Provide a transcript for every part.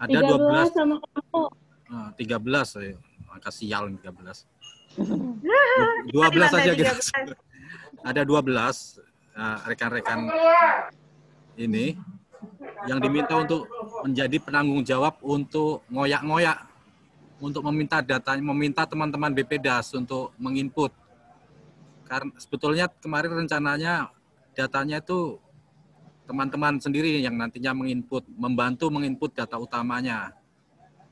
Ada 12 sama kamu. 13, angka sial 13. 12 saja kita. Ada 12 rekan-rekan ini yang diminta untuk menjadi penanggung jawab untuk ngoyak-ngoyak, untuk meminta datanya, meminta teman-teman BPDAS untuk menginput. Karena sebetulnya kemarin rencananya datanya itu teman-teman sendiri yang nantinya menginput, membantu menginput data utamanya.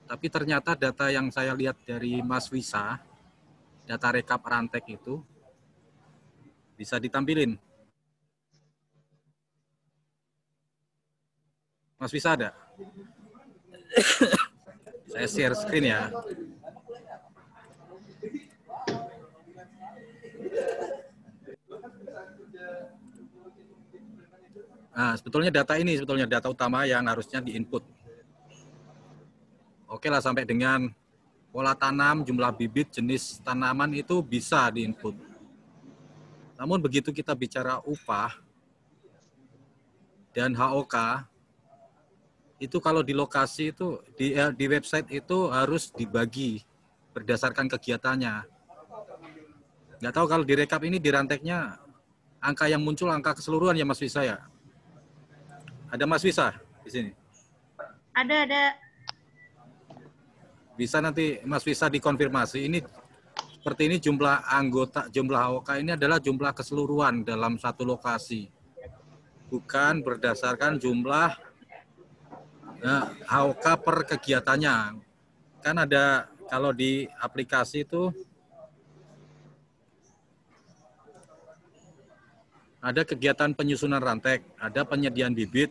Tapi ternyata data yang saya lihat dari Mas Wisa, data rekap Rantek itu, bisa ditampilin. Mas Wisa ada? Saya share screen ya. Nah, sebetulnya data utama yang harusnya diinput. Oke lah, sampai dengan pola tanam, jumlah bibit, jenis tanaman itu bisa diinput. Namun begitu kita bicara upah dan HOK, itu kalau di lokasi itu, di website itu harus dibagi berdasarkan kegiatannya. Nggak tahu kalau di rekap ini, di Ranteknya, angka yang muncul angka keseluruhan ya Mas Wisa ya? Ada Mas Wisa di sini? Ada. Bisa nanti Mas Wisa dikonfirmasi, ini seperti ini jumlah anggota, jumlah HOK ini adalah jumlah keseluruhan dalam satu lokasi. Bukan berdasarkan jumlah HOK per kegiatannya. Kan ada, kalau di aplikasi itu, ada kegiatan penyusunan rantek, ada penyediaan bibit,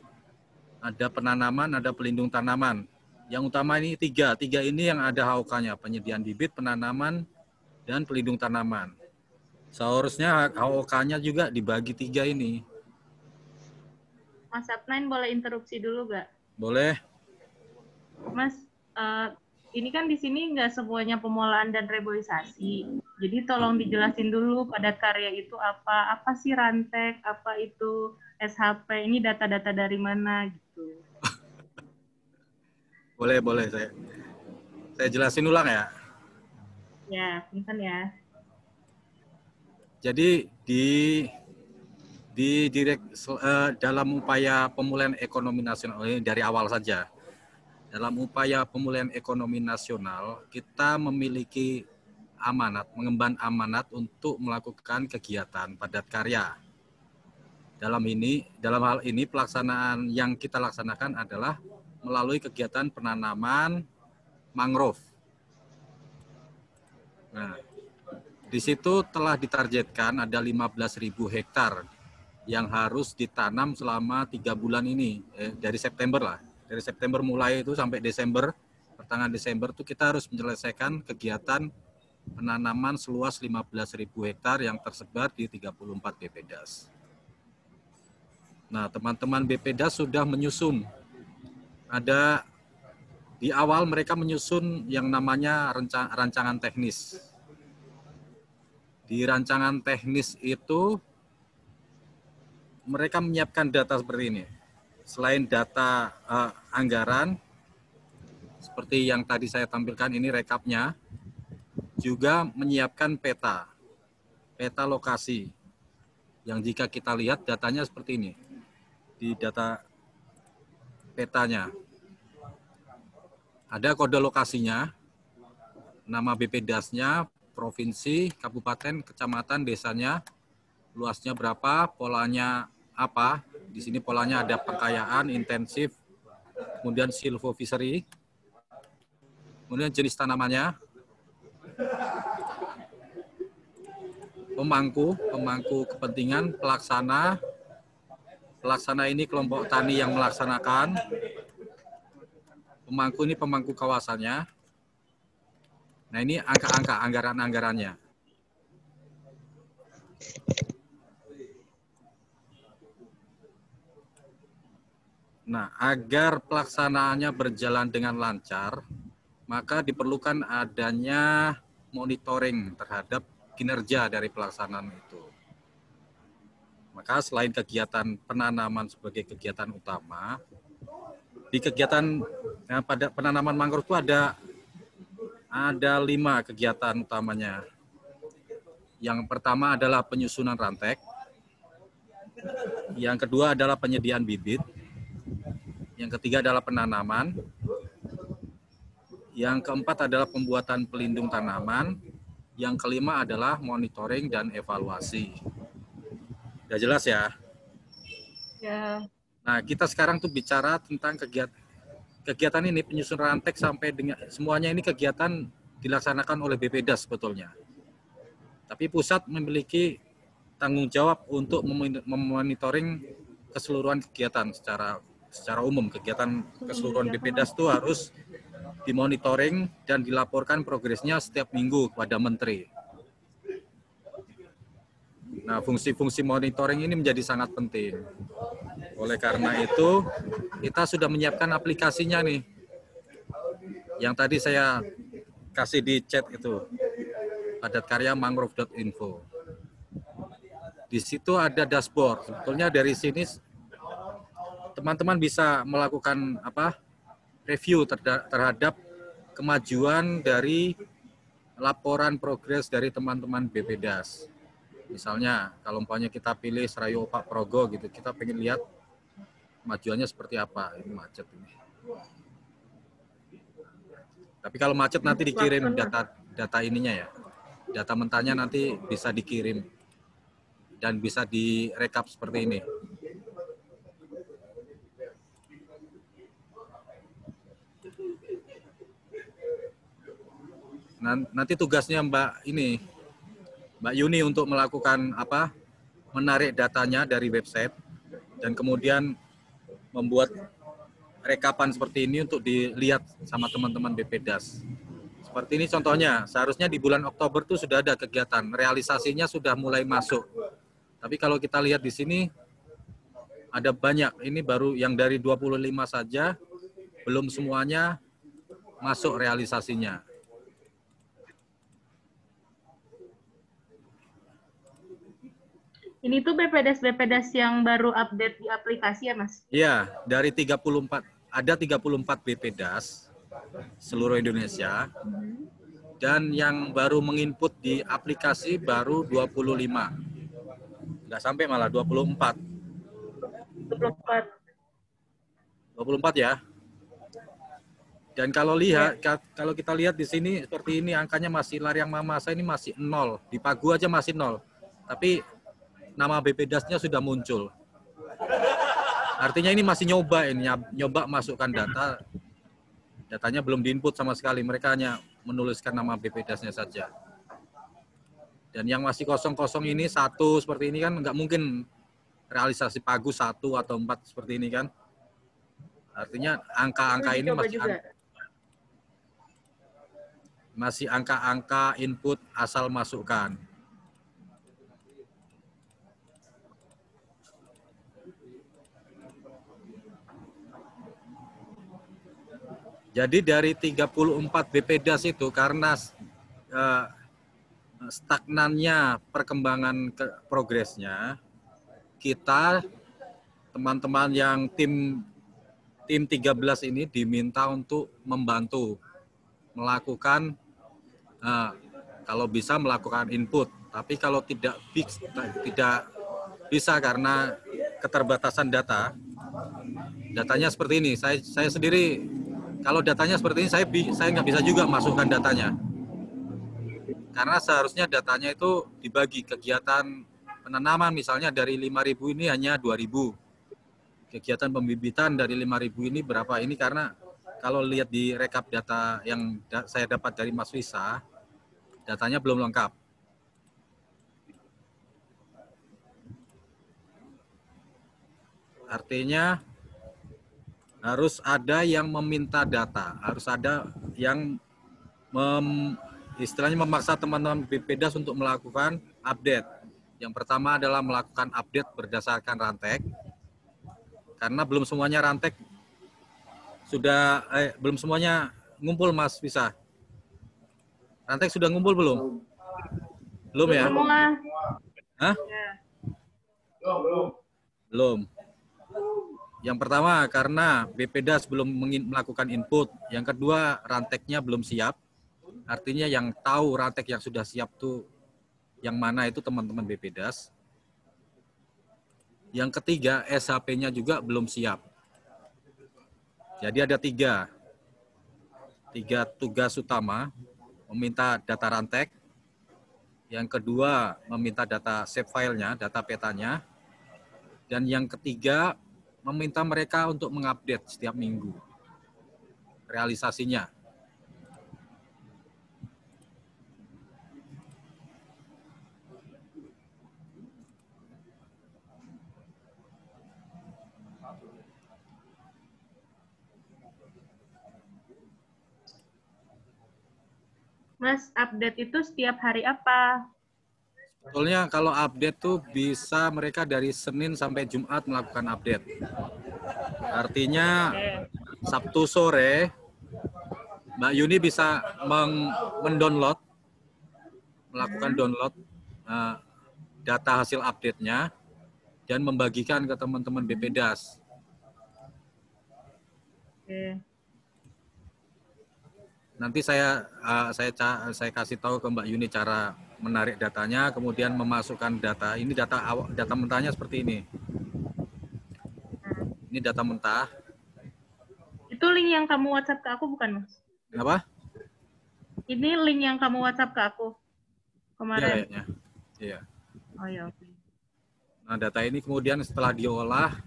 ada penanaman, ada pelindung tanaman. Yang utama ini tiga ini yang ada HOK-nya, penyediaan bibit, penanaman, dan pelindung tanaman. Seharusnya HOK-nya juga dibagi 3 ini. Mas Sapnain boleh interupsi dulu nggak? Boleh. Mas, ini kan di sini nggak semuanya pemulahan dan reboisasi. Jadi tolong dijelasin dulu pada karya itu apa sih Rantek, apa itu SHP, ini data-data dari mana gitu. Boleh saya jelasin ulang ya. Ya, punten ya. Jadi dalam upaya pemulihan ekonomi nasional dari awal saja. Dalam upaya pemulihan ekonomi nasional, kita memiliki amanat, mengemban amanat untuk melakukan kegiatan padat karya. Dalam hal ini pelaksanaan yang kita laksanakan adalah melalui kegiatan penanaman mangrove. Nah, di situ telah ditargetkan ada 15.000 hektar yang harus ditanam selama 3 bulan ini, dari September lah. Dari September mulai itu sampai Desember, pertengahan Desember itu kita harus menyelesaikan kegiatan penanaman seluas 15.000 hektar yang tersebar di 34 BPDAS. Nah, teman-teman BPDAS sudah menyusun, ada di awal mereka menyusun yang namanya rancangan teknis. Di rancangan teknis itu mereka menyiapkan data seperti ini. Selain data anggaran, seperti yang tadi saya tampilkan ini rekapnya, juga menyiapkan peta lokasi. Yang jika kita lihat datanya seperti ini. Di data petanya. Ada kode lokasinya, nama BPDAS-nya, provinsi, kabupaten, kecamatan, desanya, luasnya berapa, polanya apa. Di sini polanya ada pengkayaan, intensif, kemudian silvofishery, kemudian jenis tanamannya, pemangku kepentingan, pelaksana ini kelompok tani yang melaksanakan, pemangku ini pemangku kawasannya. Nah, ini angka-angka anggaran-anggarannya. Nah, agar pelaksanaannya berjalan dengan lancar, maka diperlukan adanya monitoring terhadap kinerja dari pelaksanaan itu. Maka selain kegiatan penanaman sebagai kegiatan utama, di kegiatan Nah, pada penanaman mangrove itu ada 5 kegiatan utamanya. Yang pertama adalah penyusunan rantek. Yang kedua adalah penyediaan bibit. Yang ketiga adalah penanaman. Yang keempat adalah pembuatan pelindung tanaman. Yang kelima adalah monitoring dan evaluasi. Udah jelas ya? Ya. Nah, kita sekarang tuh bicara tentang kegiatan ini, penyusunan rantek sampai dengan semuanya ini kegiatan dilaksanakan oleh BPDAS sebetulnya. Tapi pusat memiliki tanggung jawab untuk memonitoring keseluruhan kegiatan secara umum. Kegiatan keseluruhan BPDAS itu harus dimonitoring dan dilaporkan progresnya setiap minggu kepada menteri. Nah, fungsi-fungsi monitoring ini menjadi sangat penting. Oleh karena itu, kita sudah menyiapkan aplikasinya nih. Yang tadi saya kasih di chat itu, padatkarya-mangrove.info. Di situ ada dashboard. Sebetulnya dari sini teman-teman bisa melakukan review terhadap kemajuan dari laporan progres dari teman-teman BPDAS. Misalnya, kalau umpamanya kita pilih Serayu Pak Progo gitu, kita pengen lihat kemajuannya seperti apa. Ini macet ini. Tapi kalau macet nanti dikirim data ininya ya. Data mentahnya nanti bisa dikirim dan bisa direkap seperti ini. Nanti tugasnya Mbak Yuni untuk melakukan menarik datanya dari website dan kemudian membuat rekapan seperti ini untuk dilihat sama teman-teman BPDAS. Seperti ini contohnya, seharusnya di bulan Oktober itu sudah ada kegiatan, realisasinya sudah mulai masuk. Tapi kalau kita lihat di sini ada banyak, ini baru yang dari 25 saja, belum semuanya masuk realisasinya. Ini tuh BPDAS yang baru update di aplikasi ya, Mas? Iya, dari 34, ada 34 BPDAS seluruh Indonesia, dan yang baru menginput di aplikasi baru 25. Nggak sampai malah 24. 24 ya. Dan kalau kita lihat di sini seperti ini, angkanya masih Lariang Mamasa ini masih 0. Di Pagu aja masih 0. Tapi nama BPDAS-nya sudah muncul. Artinya ini masih nyoba masukkan data. Datanya belum diinput sama sekali. Mereka hanya menuliskan nama BPDAS-nya saja. Dan yang masih kosong-kosong ini 1 seperti ini kan nggak mungkin realisasi Pagu 1 atau 4 seperti ini kan. Artinya angka-angka ini masih angka-angka input asal masukkan. Jadi dari 34 BPDAS itu karena stagnannya perkembangan progresnya, kita teman-teman yang tim 13 ini diminta untuk membantu melakukan kalau bisa melakukan input, tapi kalau tidak bisa karena keterbatasan datanya seperti ini. Saya sendiri kalau datanya seperti ini saya nggak bisa juga masukkan datanya. Karena seharusnya datanya itu dibagi kegiatan penanaman misalnya dari 5.000 ini hanya 2.000. Kegiatan pembibitan dari 5.000 ini berapa ini, karena kalau lihat di rekap data yang saya dapat dari Mas Wisa, datanya belum lengkap. Artinya harus ada yang meminta data, harus ada yang istilahnya memaksa teman-teman BPDAS untuk melakukan update. Yang pertama adalah melakukan update berdasarkan rantek, karena belum semuanya rantek belum semuanya ngumpul, Mas Wisa. Rantek sudah ngumpul belum? Belum ya? Hah? Belum. Yang pertama karena BPDAS belum melakukan input. Yang kedua ranteknya belum siap. Artinya yang tahu rantek yang sudah siap tuh yang mana itu teman-teman BPDAS. Yang ketiga SHP-nya juga belum siap. Jadi ada tiga tugas utama. Meminta data rantek. Yang kedua meminta data save filenya, data petanya. Dan yang ketiga meminta mereka untuk mengupdate setiap minggu realisasinya. Mas, update itu setiap hari apa? Sebetulnya kalau update tuh bisa mereka dari Senin sampai Jumat melakukan update. Artinya Sabtu sore Mbak Yuni bisa mendownload, melakukan download data hasil update-nya dan membagikan ke teman-teman BPDAS. Nanti saya kasih tahu ke Mbak Yuni cara menarik datanya, kemudian memasukkan data. Ini data mentahnya seperti ini. Ini data mentah. Itu link yang kamu WhatsApp ke aku bukan, Mas? Apa? Ini link yang kamu WhatsApp ke aku kemarin. Iya kayaknya. Iya. Oh ya, oke. Nah, data ini kemudian setelah diolah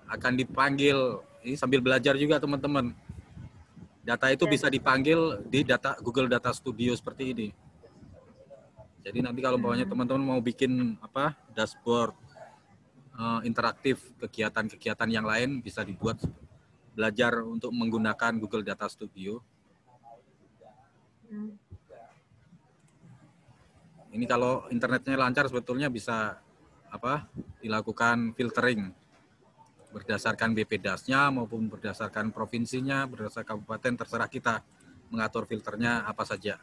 akan dipanggil. Ini sambil belajar juga teman-teman. Data itu bisa dipanggil di Google Data Studio seperti ini. Jadi nanti kalau teman-teman mau bikin dashboard interaktif, kegiatan-kegiatan yang lain bisa dibuat, belajar untuk menggunakan Google Data Studio. Ini kalau internetnya lancar sebetulnya bisa dilakukan filtering berdasarkan BPDAS-nya maupun berdasarkan provinsinya, berdasarkan kabupaten, terserah kita mengatur filternya apa saja.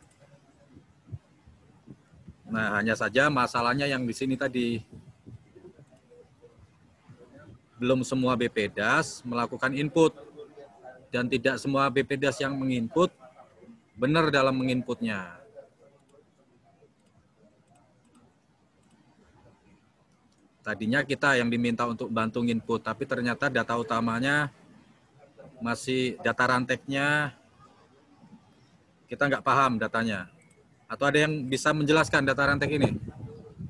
Nah, hanya saja masalahnya yang di sini tadi belum semua BPDAS melakukan input dan tidak semua BPDAS yang menginput benar dalam menginputnya. Tadinya kita yang diminta untuk bantu input, tapi ternyata data utamanya masih data ranteknya kita nggak paham datanya. Atau ada yang bisa menjelaskan data rantek ini?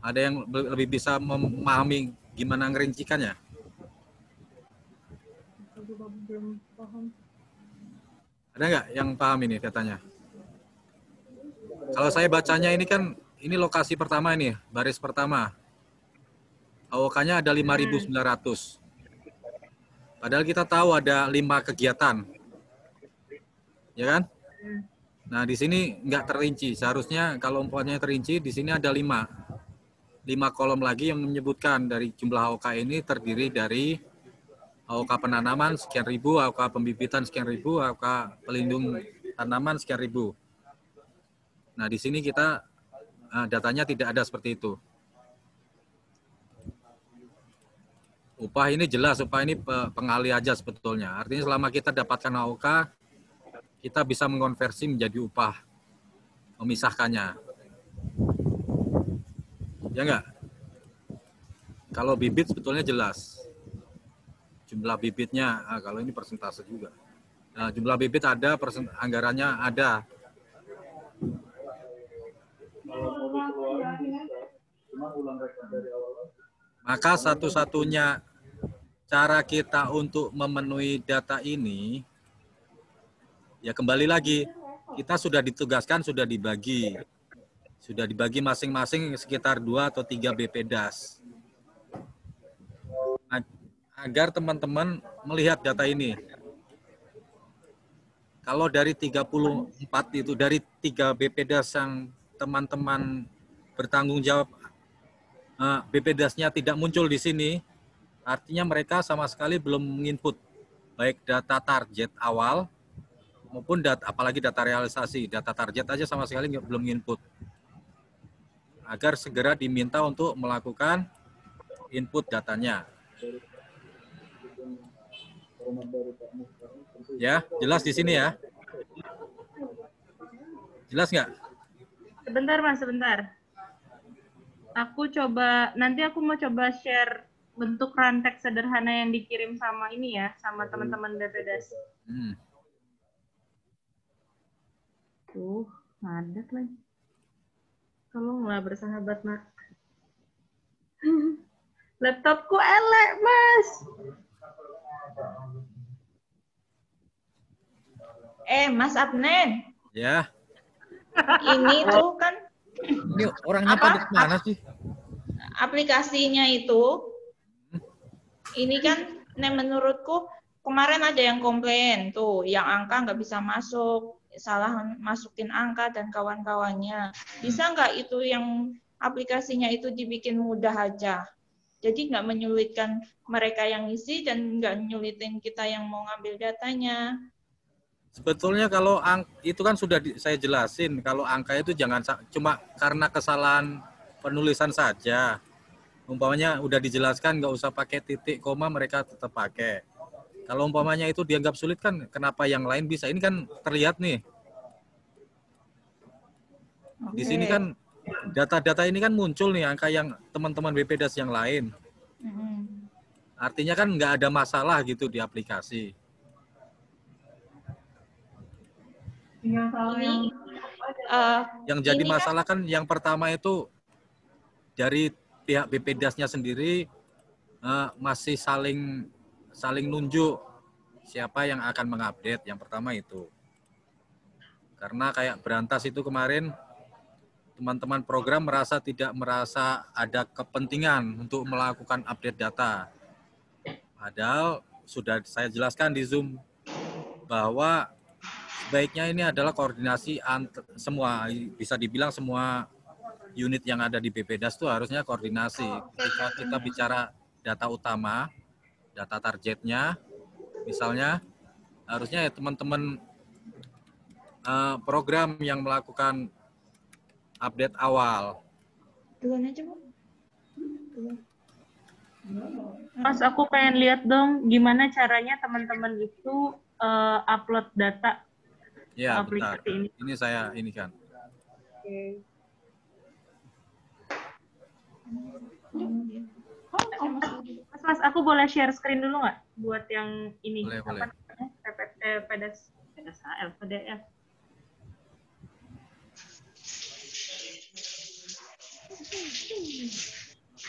Ada yang lebih bisa memahami gimana ngerincikannya? Ada nggak yang paham ini datanya? Kalau saya bacanya ini kan, ini lokasi pertama ini, baris pertama. AOK-nya ada 5.900. Padahal kita tahu ada 5 kegiatan. Ya kan? Nah, di sini nggak terinci. Seharusnya kalau umpamanya terinci, di sini ada 5 kolom lagi yang menyebutkan dari jumlah AOK ini terdiri dari AOK penanaman sekian ribu, AOK pembibitan sekian ribu, AOK pelindung tanaman sekian ribu. Nah, di sini kita datanya tidak ada seperti itu. Upah ini jelas, upah ini pengali aja sebetulnya. Artinya selama kita dapatkan AOK, kita bisa mengonversi menjadi upah, memisahkannya. Ya enggak? Kalau bibit sebetulnya jelas. Jumlah bibitnya, kalau ini persentase juga. Nah, jumlah bibit ada, anggarannya ada. Maka satu-satunya cara kita untuk memenuhi data ini, ya kembali lagi, kita sudah ditugaskan, sudah dibagi masing-masing sekitar 2 atau 3 BPDAS. Agar teman-teman melihat data ini. Kalau dari 34 itu, dari 3 BPDAS yang teman-teman bertanggung jawab, BPDAS-nya tidak muncul di sini, artinya mereka sama sekali belum menginput baik data target awal maupun apalagi data realisasi. Data target aja sama sekali belum menginput. Agar segera diminta untuk melakukan input datanya. Ya, jelas di sini ya. Jelas nggak? Sebentar Mas, sebentar. Nanti aku mau coba share bentuk rantek sederhana yang dikirim sama ini ya, sama teman-teman BPDAS. Ngadet lagi. Tolonglah bersahabat, Nak. Laptopku elek, Mas. Mas Abnen. Ya. Ini tuh kan. Ini orangnya pada mana sih? Aplikasinya itu, ini kan, menurutku kemarin ada yang komplain tuh, yang angka nggak bisa masuk, salah masukin angka dan kawan-kawannya. Bisa nggak itu yang aplikasinya itu dibikin mudah aja? Jadi nggak menyulitkan mereka yang isi dan nggak menyulitin kita yang mau ngambil datanya. Sebetulnya kalau itu kan sudah saya jelasin, kalau angka itu jangan cuma karena kesalahan penulisan saja. Umpamanya udah dijelaskan nggak usah pakai titik, koma, mereka tetap pakai. Kalau umpamanya itu dianggap sulit kan, kenapa yang lain bisa? Ini kan terlihat nih. Di sini kan data-data ini kan muncul nih angka yang teman-teman BPDAS yang lain. Artinya kan nggak ada masalah gitu di aplikasi. Yang jadi masalah kan yang pertama itu dari pihak BPDAS-nya sendiri masih saling nunjuk siapa yang akan mengupdate. Yang pertama itu. Karena kayak berantas itu kemarin teman-teman program tidak merasa ada kepentingan untuk melakukan update data. Padahal sudah saya jelaskan di Zoom bahwa sebaiknya ini adalah koordinasi semua, bisa dibilang semua unit yang ada di BPDAS itu harusnya koordinasi. Ketika kita bicara data utama, data targetnya, misalnya harusnya ya teman-teman program yang melakukan update awal. Duluan aja, Bu. Mas, aku pengen lihat dong gimana caranya teman-teman itu upload data. Ya, bentar. Ini saya ini kan. Oke. Mas, aku boleh share screen dulu nggak buat yang ini? Boleh. PDF.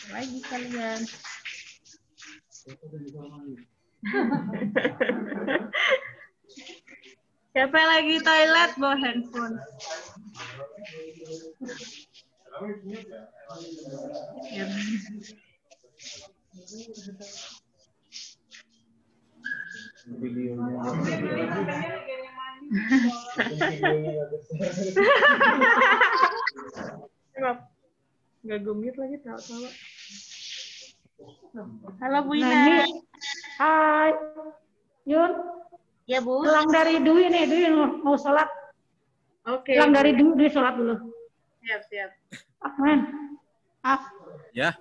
Lagi kalian. Siapa yang lagi toilet bawa handphone? Nggak gemit lagi tahu-tahu. Halo Bu Ina. Hai. Yun. Ya Bu. Pulang dari Dwi nih, Dwi mau sholat. Oke. Pulang dari Dwi sholat dulu. Siap. Ya.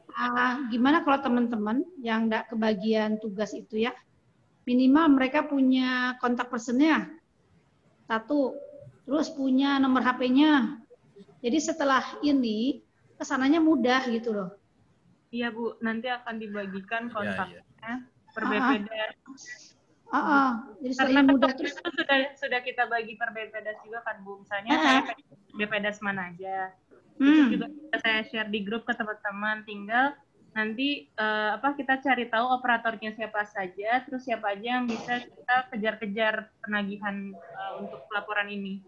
Gimana kalau teman-teman yang nggak kebagian tugas itu ya, minimal mereka punya kontak personnya, 1, terus punya nomor HP-nya. Jadi setelah ini kesananya mudah gitu loh. Iya Bu, nanti akan dibagikan kontaknya per BPDAS. Jadi setelah ini mudah terus sudah kita bagi per BPDAS juga kan Bu. Misalnya saya BPDAS mana aja. Itu juga saya share di grup ke teman-teman. Tinggal nanti kita cari tahu operatornya siapa saja, terus siapa aja yang bisa kita kejar-kejar penagihan untuk pelaporan ini.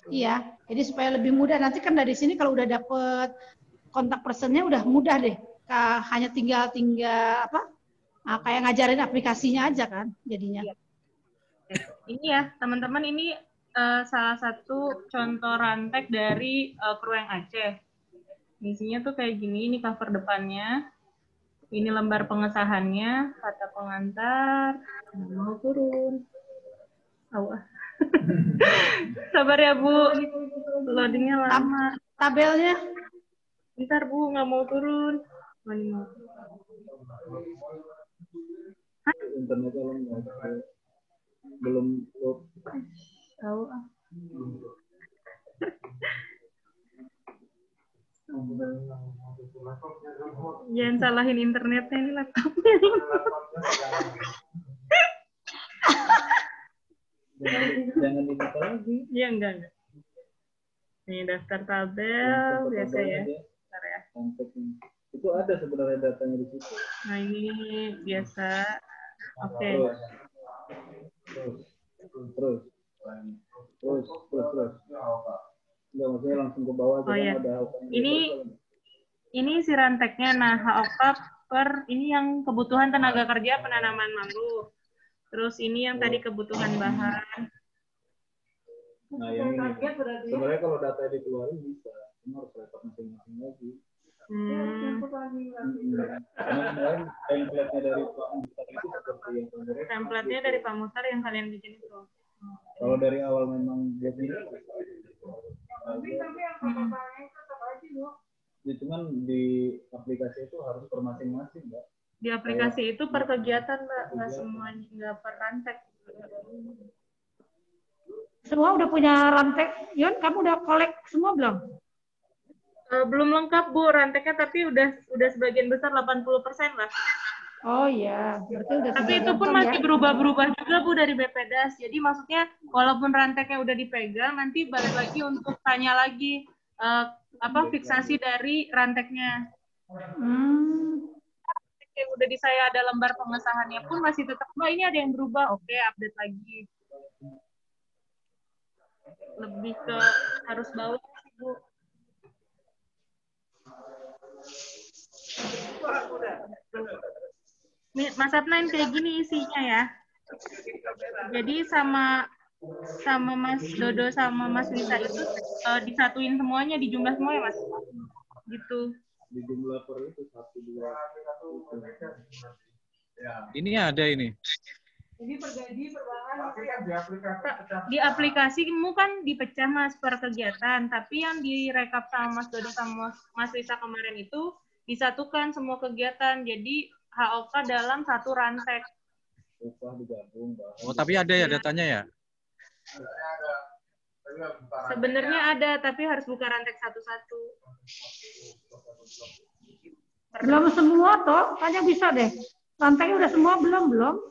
Iya, jadi supaya lebih mudah. Nanti kan dari sini kalau udah dapet kontak personnya udah mudah deh. Hanya tinggal kayak ngajarin aplikasinya aja kan jadinya. Ini ya teman-teman, ini salah satu contoh rantek dari Krueng Aceh. Isinya tuh kayak gini, ini cover depannya. Ini lembar pengesahannya, kata pengantar, mau turun. Sabar ya Bu, loadingnya lama. Tabelnya? Bentar Bu, nggak mau turun. Internetnya belum Tahu ah. Jangan salahin internetnya, ini laptopnya. jangan dibuka lagi. Iya, enggak. Ini daftar tabel biasa ya. Bentar ya. Itu ada sebenarnya datanya di situ. Nah, ini biasa. Oke. Terus. Enggak, maksudnya langsung ke bawah. Oh ya. Ada Ini si ranteknya. Nah, HOK per ini yang kebutuhan tenaga kerja penanaman mangrove. Terus ini yang tadi kebutuhan bahan. Nah, yang ini. Sebenarnya kalau data dikeluarin bisa, cuma harus repot masing-masing lagi. Karena kemarin template-nya dari Pak Mustar itu seperti yang template-nya dari Pak Mustar yang kalian bikin itu. Kalau dari awal memang dia gini, ya, cuman di aplikasi itu harus per masing-masing, Mbak. Di aplikasi itu per kegiatan, Mbak, nggak semuanya, nggak per rantek. Semua udah punya rantek. Yon, kamu udah kolek semua belum? Belum lengkap, Bu, ranteknya, tapi udah sebagian besar 80% lah. Oh iya, berarti udah. Tapi itu pun masih berubah-berubah juga, Bu, dari BPDAS. Jadi maksudnya walaupun ranteknya udah dipegang, nanti balik lagi untuk tanya lagi fiksasi dari ranteknya. Yang udah di saya ada lembar pengesahannya pun masih tetap, Mbak, ini ada yang berubah. Oke, update lagi. Lebih ke harus bawah, Bu. Nih, Mas Adnan kayak gini isinya ya. Jadi sama Mas Dodo sama Mas Lisa itu disatuin semuanya, dijumlah semua ya, Mas? Gitu. Di jumlah per itu 1, 2. Ini ada ini. Jadi pergaji, perbangan, di aplikasimu kan dipecah, Mas, per kegiatan, tapi yang direkap sama Mas Dodo sama Mas Lisa kemarin itu disatukan semua kegiatan, jadi HOK dalam satu rantek. Oh, tapi ada ya datanya ya? Sebenarnya ada, tapi harus buka rantek satu-satu. Belum semua toh, kayaknya bisa deh. Ranteknya udah semua belum?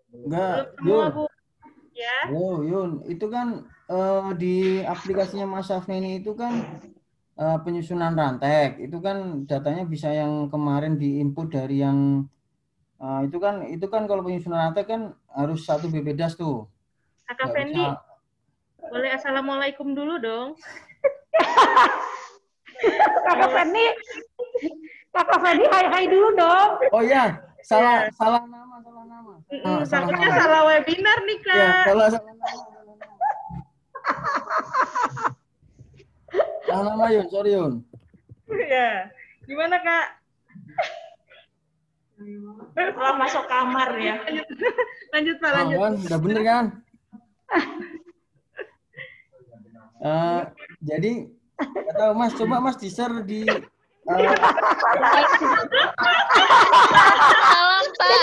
Enggak, Semua, Yun. Bu. Ya. Oh, Yun, itu kan di aplikasinya Mas Afneni itu kan penyusunan rantek. Itu kan datanya bisa yang kemarin diinput dari yang itu kan kalau penyusunan rantek kan harus satu BPDAS tuh. Kakak Fendi, boleh assalamualaikum dulu dong. Kakak Fendi hai dulu dong. Oh iya, salah nama. Takutnya salah webinar nih, Kak. Ya, salah nama. Salah nama, Yun, sorry, Yun. Ya, gimana, Kak? Setelah masuk kamar ya. Lanjut, Pak, lanjut. Kan, udah bener kan? Jadi, atau Mas, coba Mas di-share di Salam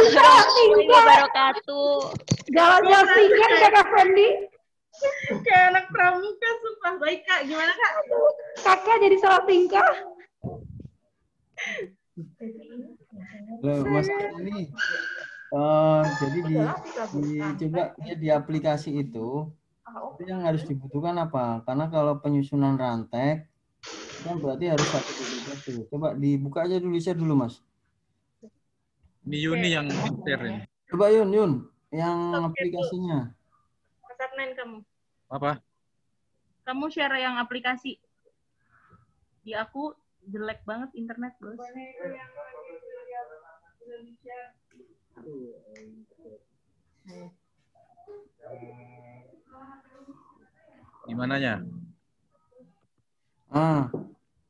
Pak, warahmatullahi wabarakatuh. Jalan-jalan singkat Kakak Fendi. Kayak anak pramuka, sumpah. Baik, Kak. Gimana, Kak? Kakak jadi salah tingkah. Mas ini jadi coba lihat di aplikasi itu yang harus dibutuhkan apa? Karena kalau penyusunan rantek kan berarti harus satu tuh. Coba dibuka aja dulu, share dulu, Mas. Ini Yuni yang share ini. Coba Yun yang aplikasinya. Mas Adnan, kamu. Apa? Kamu share yang aplikasi. Di aku jelek banget internet, Bos. Di mananya?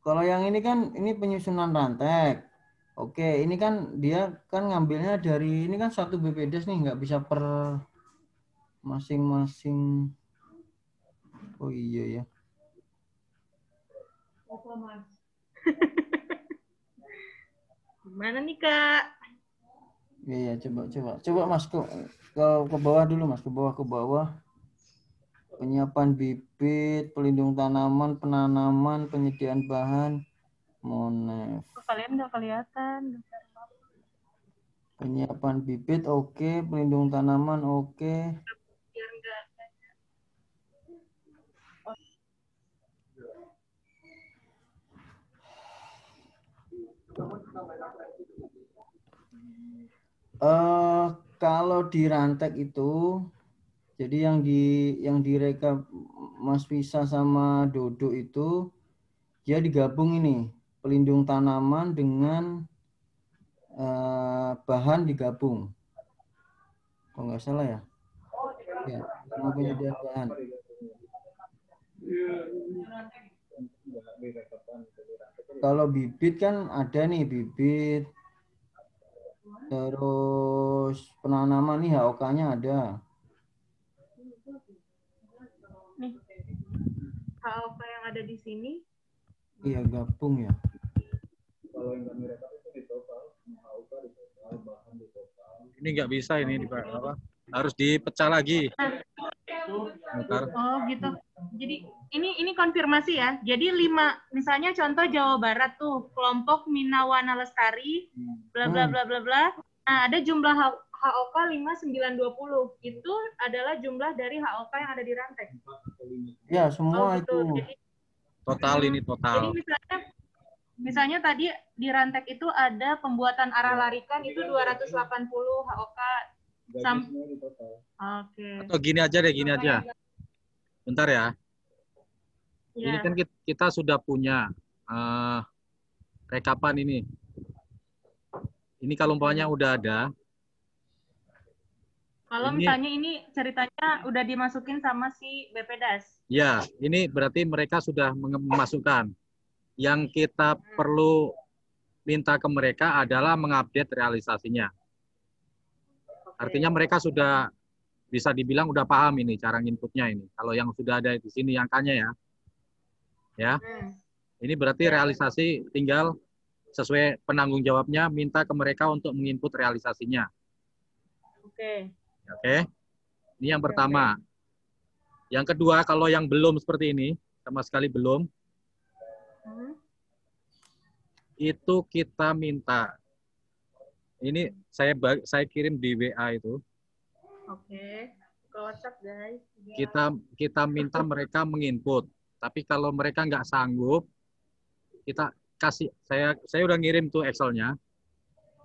Kalau yang ini kan ini penyusunan rantek. Oke, ini kan dia kan ngambilnya dari ini kan satu BPDAS nih, nggak bisa per masing-masing. Oh iya ya. Mana nih, Kak? Iya, coba Mas ke bawah dulu Mas, ke bawah. Penyiapan bibit, pelindung tanaman, penanaman, penyediaan bahan, Monef. Kalian nggak kelihatan. Penyiapan bibit oke, pelindung tanaman oke. Biar nggak. Kalau di Rantek itu, jadi yang direkap Mas Visa sama Dodo itu, dia digabung ini, pelindung tanaman dengan bahan digabung. Kalau nggak salah ya. Ya, sama penyediaan bahan. Kalau bibit kan ada nih bibit. Terus penanaman nih HOK-nya ada. Nih, HOK yang ada di sini. Iya, gabung ya. Kalau yang kami rekap itu di total, HOK di total, bahan di total. Ini nggak bisa ini apa? Harus dipecah lagi. Bentar. Oh gitu. Jadi ini konfirmasi ya. Jadi 5, misalnya contoh Jawa Barat tuh, kelompok Minawana Lestari, bla bla bla bla bla. Nah, ada jumlah HOK 5920. Itu adalah jumlah dari HOK yang ada di Rantek. Ya, semua gitu. itu. Jadi, Total ini total. Jadi misalnya tadi di Rantek itu ada pembuatan arah larikan itu 280 HOK. Oke. Atau gini aja deh, gini aja. Bentar ya. Ini kan kita sudah punya rekapan ini. Ini kalau umpamanya udah ada. Kalau misalnya ini ceritanya udah dimasukin sama si BPDAS. Ya, ini berarti mereka sudah memasukkan. Yang kita perlu minta ke mereka adalah mengupdate realisasinya. Artinya mereka sudah bisa dibilang udah paham ini cara inputnya ini. Kalau yang sudah ada di sini angkanya ya. Ya. Ini berarti realisasi tinggal sesuai penanggung jawabnya minta ke mereka untuk menginput realisasinya. Oke. Oke. Ini yang pertama. Yang kedua, kalau yang belum seperti ini, sama sekali belum, itu kita minta. Ini saya kirim di WA itu. Oke. Ke WhatsApp, guys. Kita minta mereka menginput. Tapi kalau mereka nggak sanggup, kita kasih, saya udah ngirim tuh Excel-nya.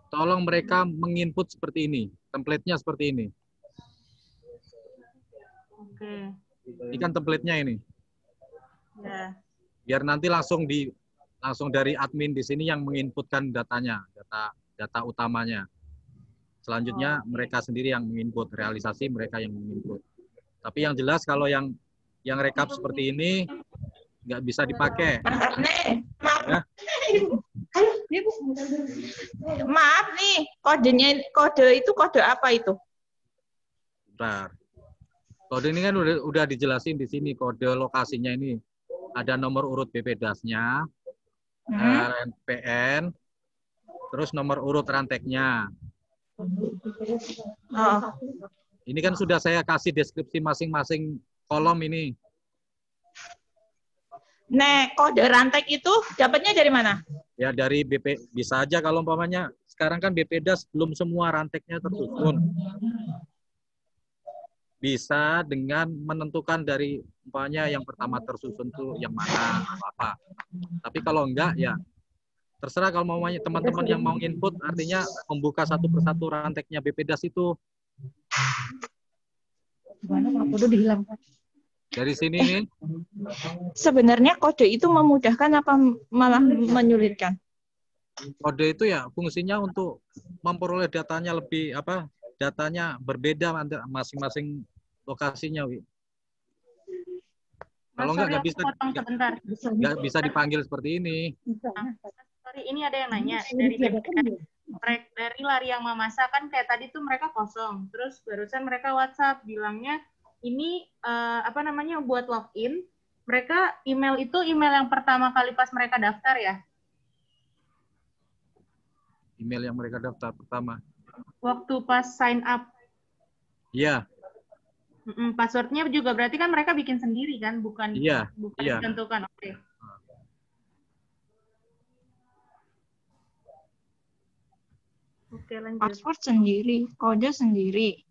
Tolong mereka menginput seperti ini, template-nya seperti ini. Oke. Ini kan template-nya ini. Ya. Biar nanti langsung dari admin di sini yang menginputkan datanya, data utamanya. Selanjutnya mereka sendiri yang menginput, realisasi mereka yang menginput. Tapi yang jelas kalau yang rekap seperti ini nggak bisa dipakai. Ya. Maaf nih, kode itu kode apa itu? Bentar. Kode ini kan udah dijelasin di sini, kode lokasinya ini. Ada nomor urut BPDAS-nya, RNPN, terus nomor urut ranteknya. Oh. Ini kan sudah saya kasih deskripsi masing-masing kolom ini. Nah, kode rantek itu dapatnya dari mana? Ya dari bisa aja kalau umpamanya sekarang kan BPDAS belum semua ranteknya tersusun. Bisa dengan menentukan dari umpamanya yang pertama tersusun tuh yang mana apa. Tapi kalau enggak ya terserah kalau mau teman-teman yang mau input artinya membuka satu persatu ranteknya BPDAS itu. Dari sini nih. Sebenarnya kode itu memudahkan apa malah menyulitkan? Kode itu ya fungsinya untuk memperoleh datanya lebih datanya berbeda masing-masing lokasinya, Wi. Kalau nggak bisa dipanggil seperti ini. Sorry, ini ada yang nanya dari lari yang memasak kan kayak tadi tuh mereka kosong. Terus barusan mereka WhatsApp bilangnya ini buat login. Mereka email itu email yang pertama kali pas mereka daftar ya? email yang mereka daftar pertama. Waktu pas sign up. Iya, Passwordnya juga berarti kan mereka bikin sendiri kan, bukan iya. ditentukan. Oke. Oke, lanjut. Password sendiri, kode sendiri.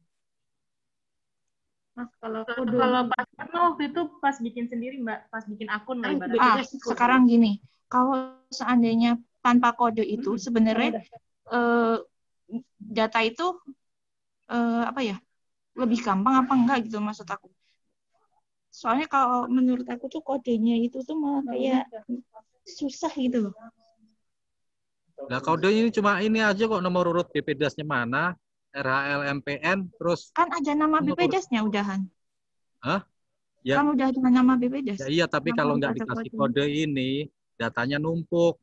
Mas, kalau password waktu itu pas bikin sendiri, Mbak, pas bikin akun lah ibaratnya. Sekarang gini, kalau seandainya tanpa kode itu sebenarnya data itu apa ya? Lebih gampang apa enggak gitu maksud aku. Soalnya kalau menurut aku tuh kodenya itu tuh malah kayak susah gitu loh. Nah, kode ini cuma ini aja kok, nomor urut BPDAS-nya mana, RHLMPN, terus Kan ada nama BPDAS-nya udahan. Hah? Ya. Kan udah ada nama BPDAS. Ya, iya, tapi kalau nggak dikasih kode ini, datanya numpuk.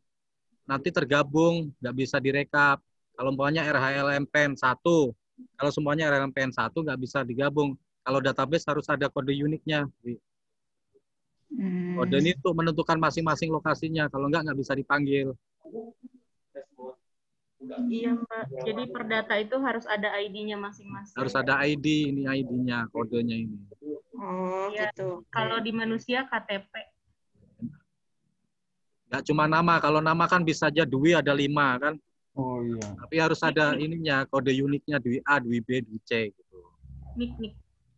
Nanti tergabung, nggak bisa direkap. Kalau umpamanya RHLMPN 1, kalau semuanya RHLMPN 1 nggak bisa digabung. Kalau database harus ada kode uniknya. Kode ini untuk menentukan masing-masing lokasinya. Kalau nggak bisa dipanggil. Iya, Mbak. Jadi per data itu harus ada ID-nya masing-masing. Harus ada ID, ini ID-nya, kodenya ini. Oh, ya, gitu. Kalau di manusia KTP. Nggak cuma nama, kalau nama kan bisa aja Dwi ada 5 kan. Oh iya. Tapi harus ada ininya, kode uniknya Dwi A, Dwi B, Dwi C gitu. Nik.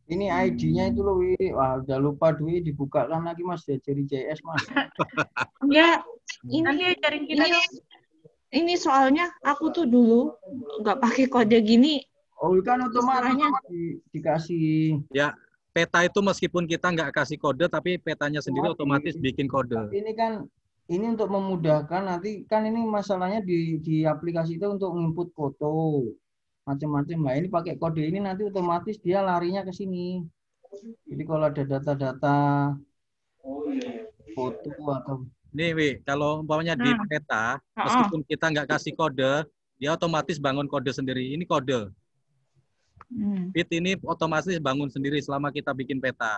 Ini ID-nya itu loh, Wi. Wah, udah lupa Dwi, dibukakan lagi Mas, diajari CS Mas. Enggak, Nanti ajarin kita dong. Ini soalnya aku tuh dulu nggak pakai kode gini. Oh, kan otomatis dikasih. Ya, peta itu meskipun kita nggak kasih kode, tapi petanya sendiri otomatis bikin kode. Ini kan, ini untuk memudahkan, nanti kan ini masalahnya di aplikasi itu untuk input foto. Macam-macam. Nah, ini pakai kode ini nanti otomatis dia larinya ke sini. Jadi kalau ada data-data foto atau Nih, Wi, kalau umpamanya di peta, meskipun kita nggak kasih kode, dia otomatis bangun kode sendiri. Ini kode. Bit ini otomatis bangun sendiri selama kita bikin peta.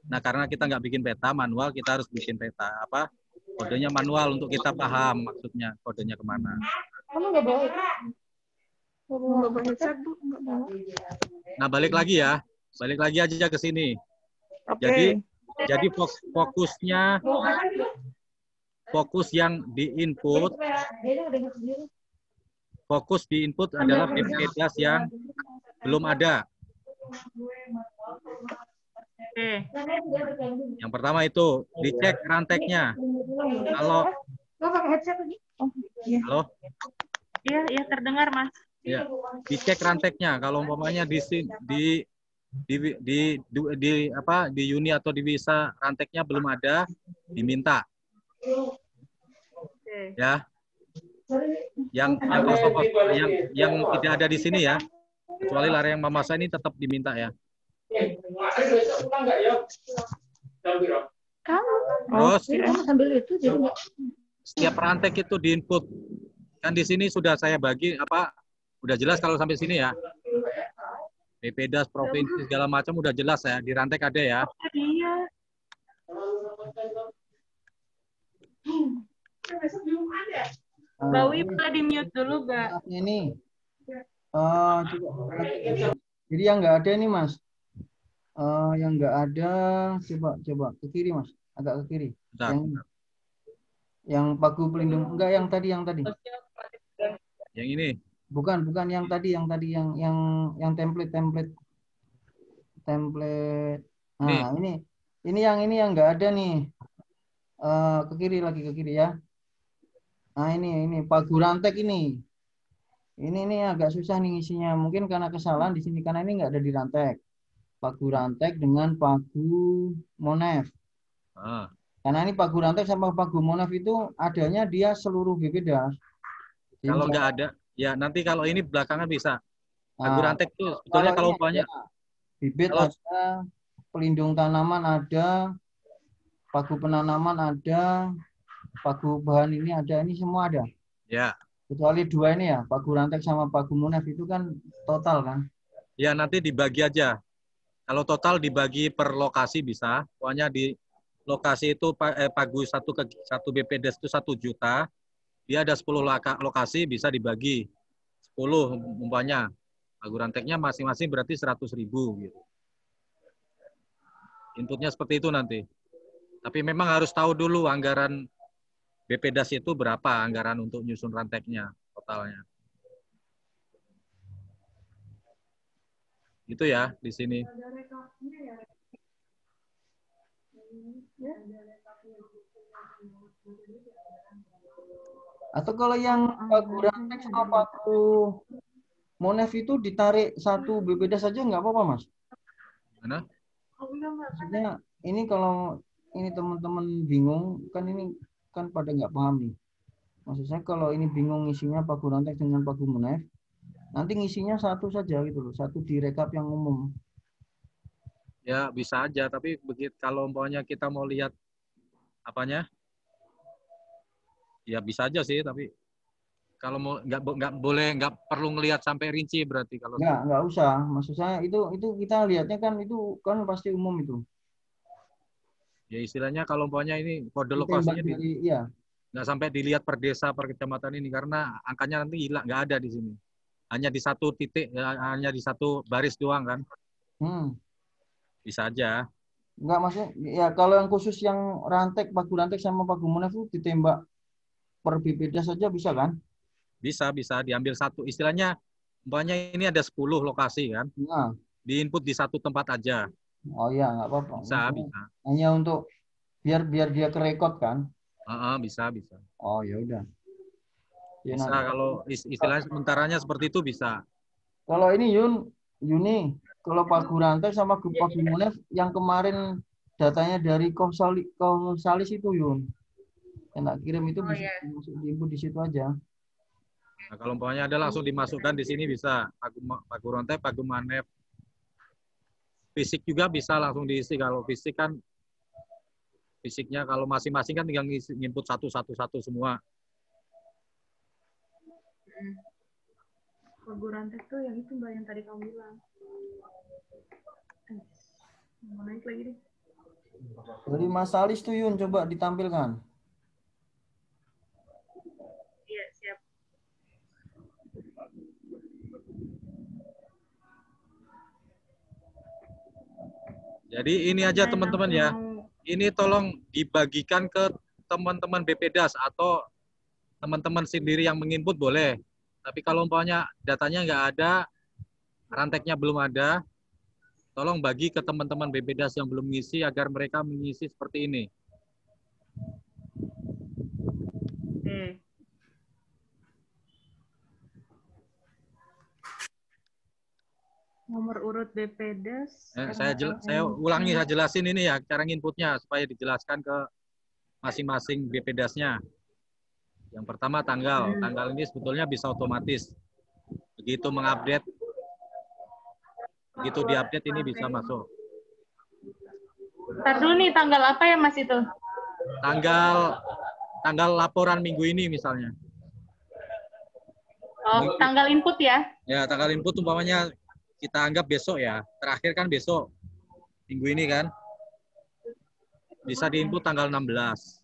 Nah, karena kita nggak bikin peta manual, kita harus bikin peta. Apa? Kodenya manual untuk kita paham maksudnya kodenya kemana. Kamu nggak bawa? Nggak bawa headset, Bu? Nggak bawa. Nah, balik lagi ya. Balik lagi aja ke sini. Oke. Jadi fokus yang diinput, fokus di input adalah BPDAS yang belum ada. Yang pertama itu dicek ranteknya. Kalau halo, Iya terdengar Mas. Ya, dicek ranteknya. Kalau umpamanya di Uni atau di Visa ranteknya belum ada, diminta. Ya. Yang tidak ada di sini ya. Kecuali layar yang Mamasa ini tetap diminta ya. Terus setiap rantek itu diinput. Kan di sini sudah saya bagi udah jelas kalau sampai sini ya. BPDAS, provinsi, segala macam udah jelas ya. Di rantek ada ya. Iya. Mbak Wi boleh di-mute dulu, Mbak. Ini. Jadi yang nggak ada ini, Mas. Yang nggak ada, coba ke kiri, Mas. Agak ke kiri. Bentar. Yang pagu pelindung. Enggak, yang tadi. Yang ini. Bukan yang tadi yang template. Nah, ini yang nggak ada nih. Ke kiri ya. Nah, ini pagu rantek ini. Ini agak susah nih isinya. Mungkin karena kesalahan di sini karena ini nggak ada di rantek. Pagu rantek dengan pagu monef. Karena ini pagu rantek sama pagu monef itu adanya dia seluruh BPDAS. Kalau nggak ada, ya nanti kalau ini belakangan bisa. Pagu rantek itu sebetulnya kalau umpamanya bibit ada, pelindung tanaman ada, pagu penanaman ada, pagu bahan ini ada, ini semua ada. Ya. Kecuali 2 ini ya, pagu rantek sama pagu monef itu kan total kan? Ya nanti dibagi aja. Kalau total dibagi per lokasi bisa. Pokoknya di lokasi itu pagu satu BPDAS itu 1 juta. dia ada 10 lokasi, bisa dibagi 10 umpamanya. Pagu ranteknya masing-masing berarti 100.000 gitu. Inputnya seperti itu nanti. Tapi memang harus tahu dulu anggaran BPDAS itu berapa anggaran untuk nyusun ranteknya totalnya. Itu ya di sini. Atau kalau yang pagu rantek sama pagu monef itu ditarik satu BPDAS saja nggak apa-apa, Mas? Mana? Maksudnya ini kalau ini teman-teman bingung, kan ini kan pada nggak paham nih. Maksud saya kalau ini bingung ngisinya pagu rantek dengan pagu monef, nanti ngisinya satu saja gitu loh, satu di rekap yang umum. Ya bisa aja, tapi begitu kalau umpamanya kita mau lihat apanya, ya bisa aja sih, tapi kalau mau nggak perlu ngelihat sampai rinci berarti kalau nggak usah. Maksud saya itu kita lihatnya kan itu kan pasti umum itu. Ya istilahnya kalau umpamanya ini kode lokasinya iya. Nggak sampai dilihat per desa per kecamatan ini karena angkanya nanti hilang, nggak ada di sini. Hanya di satu titik, hanya di satu baris doang kan. Bisa aja. Enggak, maksudnya ya kalau yang khusus yang rantek, pagu rantek sama pagu monef itu ditembak per BPDAS saja bisa kan? Bisa diambil satu. Istilahnya umpamanya ini ada 10 lokasi kan. Nah. Di input di satu tempat aja. Oh iya, nggak apa-apa. Bisa. Hanya untuk biar dia kerekod kan? Bisa. Oh ya udah. Ya, bisa kalau istilahnya sementaranya seperti itu bisa. Kalau ini Yuni, kalau pagu rantek sama pagu monef yang kemarin datanya dari Komsalis itu Yun. Yang tak kirim itu bisa masuk di input di situ aja. Nah, kalau umpamanya ada langsung dimasukkan di sini bisa pagu rantek, pagu monef. Fisik juga bisa langsung diisi. Kalau fisik kan fisiknya kalau masing-masing kan tinggal input satu semua. Pagu rantek tuh yang itu Mbak yang tadi kamu bilang. Mau naik lagi deh. Dari Mas Salis tuh Yun, coba ditampilkan. Iya, siap. Jadi ini aja teman-teman ya. Ini tolong dibagikan ke teman-teman BPDAS atau teman-teman sendiri yang menginput boleh. Tapi kalau umpamanya datanya nggak ada, ranteknya belum ada, tolong bagi ke teman-teman BPDAS yang belum ngisi agar mereka mengisi seperti ini. Nomor urut BPDAS. Saya ulangi, saya jelasin ini ya cara inputnya supaya dijelaskan ke masing-masing BPDAS-nya. Yang pertama tanggal ini sebetulnya bisa otomatis. Begitu mengupdate, begitu diupdate ini bisa masuk. Ntar dulu nih, tanggal apa ya Mas itu? Tanggal laporan minggu ini misalnya. Oh, tanggal input ya? Ya, tanggal input umpamanya kita anggap besok ya. Terakhir kan besok. Minggu ini kan. Bisa diinput tanggal 16.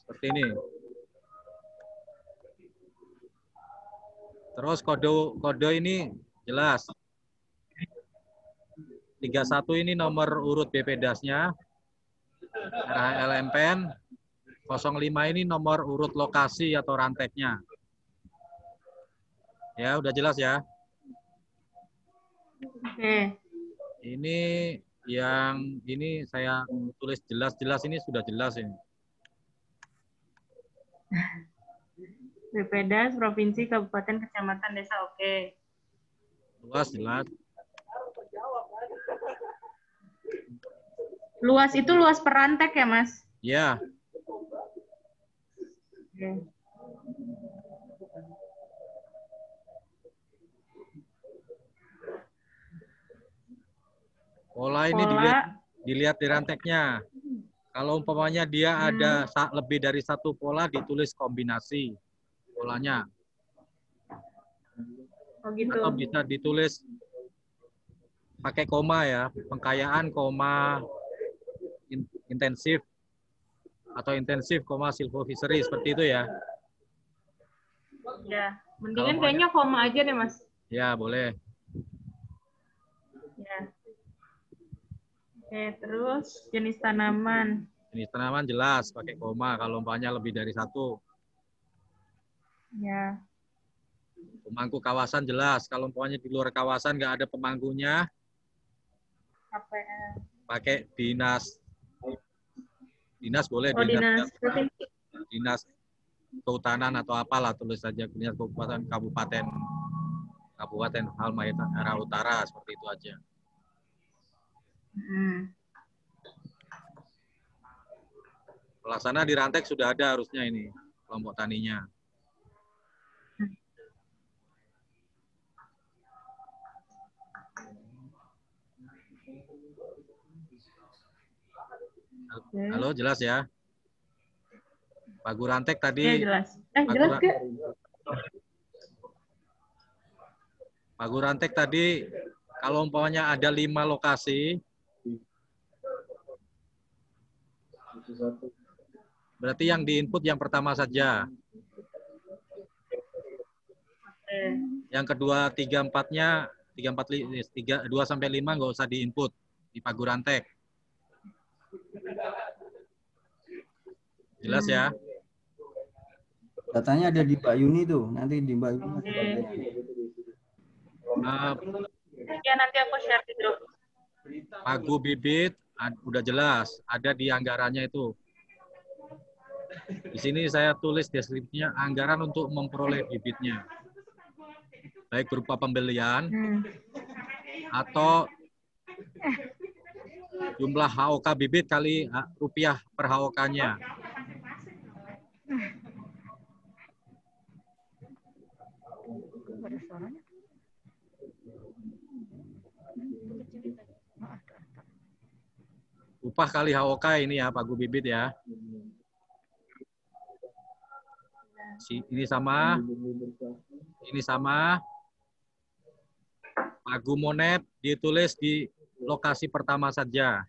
Seperti ini. Terus kode ini jelas. 31 ini nomor urut BPDAS-nya. RHLMPN. 05 ini nomor urut lokasi atau ranteknya. Ya, udah jelas ya. Oke. Ini yang ini saya tulis jelas-jelas ini sudah jelas ini. BPDAS, provinsi, kabupaten, kecamatan, desa, oke. Luas jelas. Luas itu luas per rantek ya, Mas? Ya. Oke. Pola ini dilihat di ranteknya. Kalau umpamanya dia ada lebih dari satu pola, ditulis kombinasi polanya. Oh gitu. Atau bisa ditulis pakai koma ya, pengkayaan koma intensif atau intensif koma silvofishery seperti itu ya. Ya, mendingan kayaknya koma aja deh, Mas. Ya, boleh. Ya. Oke, terus jenis tanaman. Jenis tanaman jelas pakai koma kalau umpamanya lebih dari satu. Ya. Pemangku kawasan jelas. Kalau umpamanya di luar kawasan nggak ada pemangkunya, KPL. pakai dinas. Dinas boleh, Oh, dinas. dinas kehutanan atau apalah, tulis saja dinas kabupaten Halmahera Utara, seperti itu aja. Pelaksana di Rantek sudah ada harusnya ini kelompok taninya. Halo, jelas ya? Pak Gurantek tadi. Ya, jelas. Jelas gak? Pak Gurantek tadi, kalau umpamanya ada 5 lokasi, berarti yang di-input yang pertama saja. Yang kedua, 3, 4-nya, 2 sampai 5 nggak usah di-input di Pak Gurantek. Jelas ya? Datanya ada di Mbak Yuni tuh, nanti di Mbak Yuni. Ya, nanti aku share di grup. Pagu bibit udah jelas, ada di anggarannya itu. Di sini saya tulis deskripsinya anggaran untuk memperoleh bibitnya. Baik berupa pembelian atau jumlah HOK bibit kali rupiah per HOK-nya. Upah kali HOK ini ya, Pagu bibit ya. Ini sama. Pagu monep ditulis di lokasi pertama saja.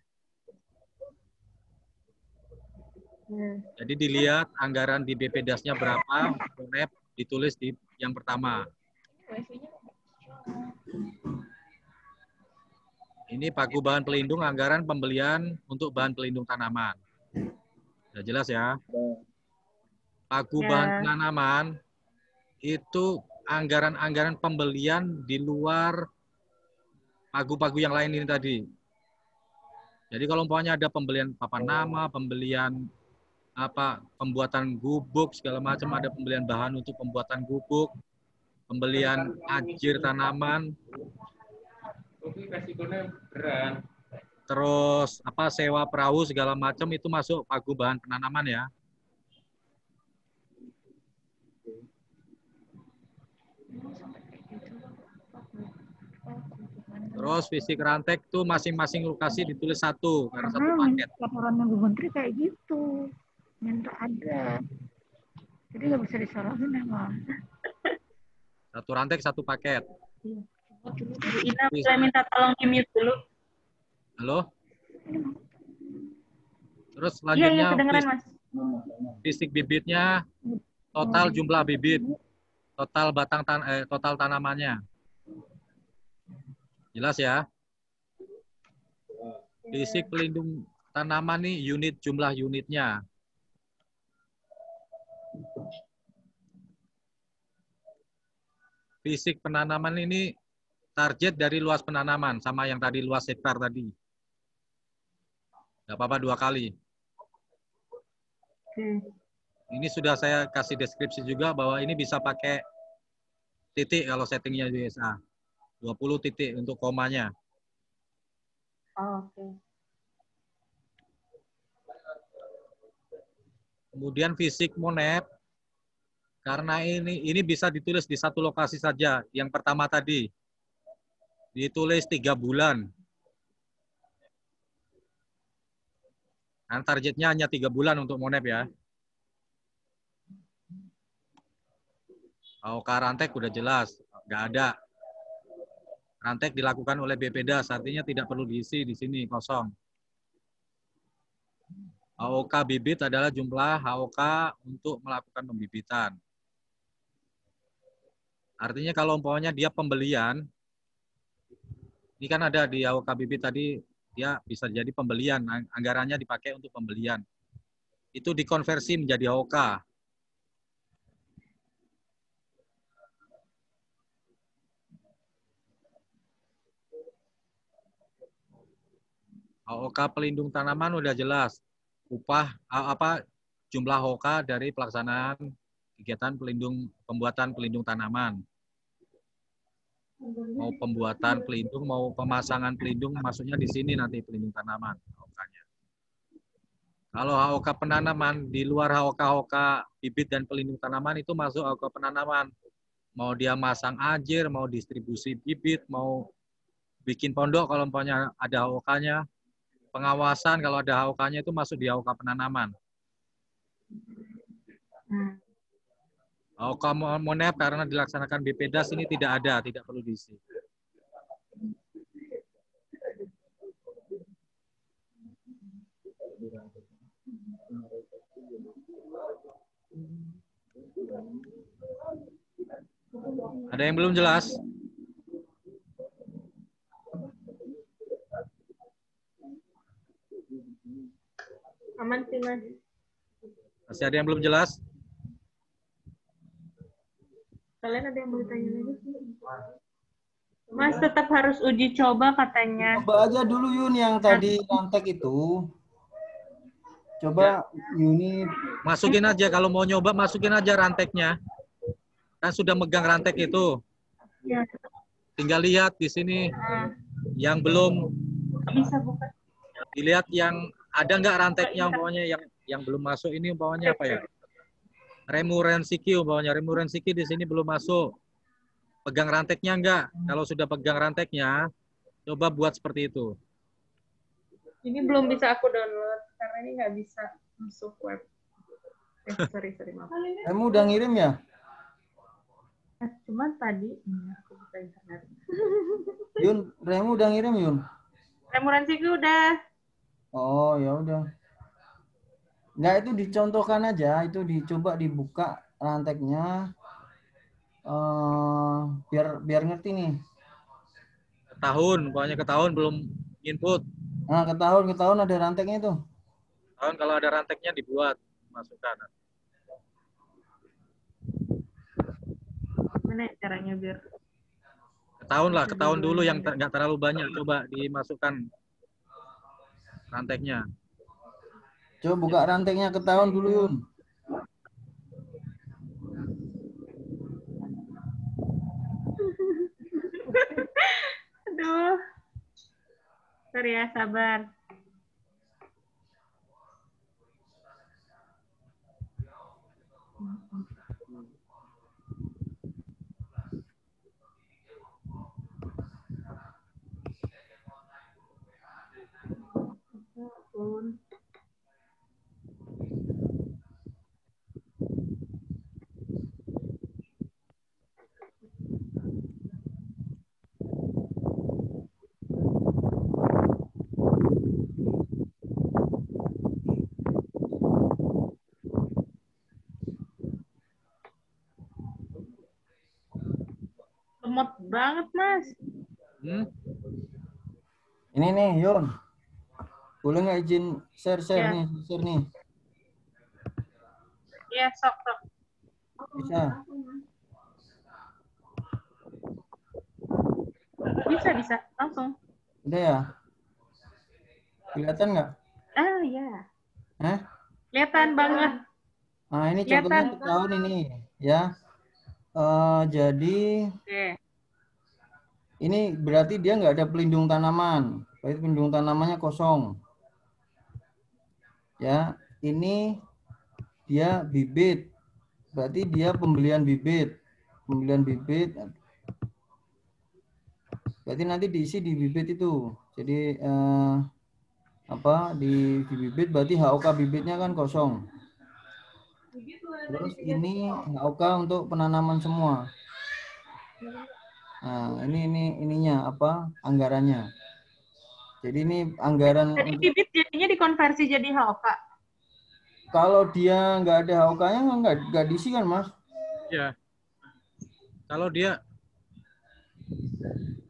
Jadi dilihat anggaran di BPDAS-nya berapa, monep ditulis di yang pertama. Ini pagu bahan pelindung, anggaran pembelian untuk bahan pelindung tanaman. Sudah jelas ya? Pagu bahan penanaman itu anggaran-anggaran pembelian di luar pagu-pagu yang lain ini tadi. Jadi kalau umpamanya ada pembelian papan nama, pembelian pembuatan gubuk segala macam, ada pembelian bahan untuk pembuatan gubuk, pembelian ajir tanaman, terus sewa perahu segala macam itu masuk pagu bahan penanaman ya. Terus fisik rantek tuh masing-masing lokasi ditulis satu karena satu paket. Laporannya Bu Menteri kayak gitu, minta ada, jadi nggak bisa disalahin emang. Satu rantek satu paket. Bu Ina boleh minta tolong di-mute dulu. Halo? Terus selanjutnya fisik bibitnya, total jumlah bibit, total total tanamannya. Jelas ya? Fisik pelindung tanaman nih unit jumlah unitnya. Fisik penanaman ini target dari luas penanaman sama yang tadi luas hektar tadi. Nggak apa-apa 2 kali. Ini sudah saya kasih deskripsi juga bahwa ini bisa pakai titik kalau settingnya di USA. 20 titik untuk komanya. Oke. Kemudian fisik monep, karena ini bisa ditulis di satu lokasi saja. Yang pertama tadi, ditulis 3 bulan. Nah, targetnya hanya 3 bulan untuk monep ya. HOK rantek udah jelas, nggak ada. Rantek dilakukan oleh BPDAS, artinya tidak perlu diisi di sini, kosong. HOK bibit adalah jumlah HOK untuk melakukan pembibitan. Artinya kalau umpamanya dia pembelian, ini kan ada di HOK bibit tadi, dia bisa jadi pembelian, anggarannya dipakai untuk pembelian. Itu dikonversi menjadi HOK. HOK pelindung tanaman udah jelas. Upah jumlah HOK dari pelaksanaan kegiatan pembuatan pelindung tanaman. Mau pembuatan pelindung, mau pemasangan pelindung, maksudnya di sini nanti pelindung tanaman HOK-nya. Kalau HOK penanaman, di luar HOK bibit dan pelindung tanaman itu masuk HOK penanaman. Mau dia masang ajir, mau distribusi bibit, mau bikin pondok kalau umpamanya ada HOK-nya. Pengawasan kalau ada HOK-nya itu masuk di HOK penanaman. HOK monep karena dilaksanakan BPDAS ini tidak ada, tidak perlu diisi. Ada yang belum jelas? Aman sih, Mas. Masih ada yang belum jelas? Kalian ada yang mau ditanya lagi? Mas tetap harus uji coba katanya. Coba aja dulu Yun yang tadi rantek itu. Coba Yuni. Masukin aja, kalau mau nyoba masukin aja ranteknya. Kan sudah megang rantek itu. Ya. Tinggal lihat di sini yang belum Bisa buka. dilihat yang ada nggak ranteknya umpamanya yang belum masuk ini umpamanya apa ya? Remurensiki umpamanya remurensiki di sini belum masuk. Pegang ranteknya enggak? Kalau sudah pegang ranteknya, coba buat seperti itu. Ini belum bisa aku download karena ini nggak bisa masuk web. Sorry maaf. Kamu udah ngirim ya? Cuma tadi aku buka internet. Yun, Remu udah ngirim Yun? Remurensiku udah. Oh ya udah. Nggak, itu dicontohkan aja, itu dicoba dibuka ranteknya, biar ngerti nih. Pokoknya ke tahun belum input. Nah, ke tahun ada ranteknya itu. Tahun kalau ada ranteknya dibuat, masukkan. Mana caranya biar? Ke tahun dulu yang nggak terlalu banyak, coba dimasukkan ranteknya. Coba buka ranteknya ke tahun dulu Yun. Aduh. Sorry ya, sabar. Lemot banget, Mas. Ini nih Yun. Boleh nggak izin share Ya. nih, share nih. Iya, sok. Bisa. Bisa, langsung. Udah ya? Kelihatan nggak? Ah, ya. Hah? Kelihatan banget. Nah, ini contohnya ke tahun ini ya. Jadi ini berarti dia nggak ada pelindung tanaman. Berarti pelindung tanamannya kosong. Ya, ini dia bibit. Berarti dia pembelian bibit. Berarti nanti diisi di bibit itu. Jadi di bibit berarti HOK bibitnya kan kosong. Terus ini HOK untuk penanaman semua. Nah, ininya apa? Anggarannya. Jadi ini anggaran Jadi untuk bibit jadinya dikonversi jadi HOK. kalau dia nggak ada HOK-nya nggak diisi kan, Mas? Ya. Kalau dia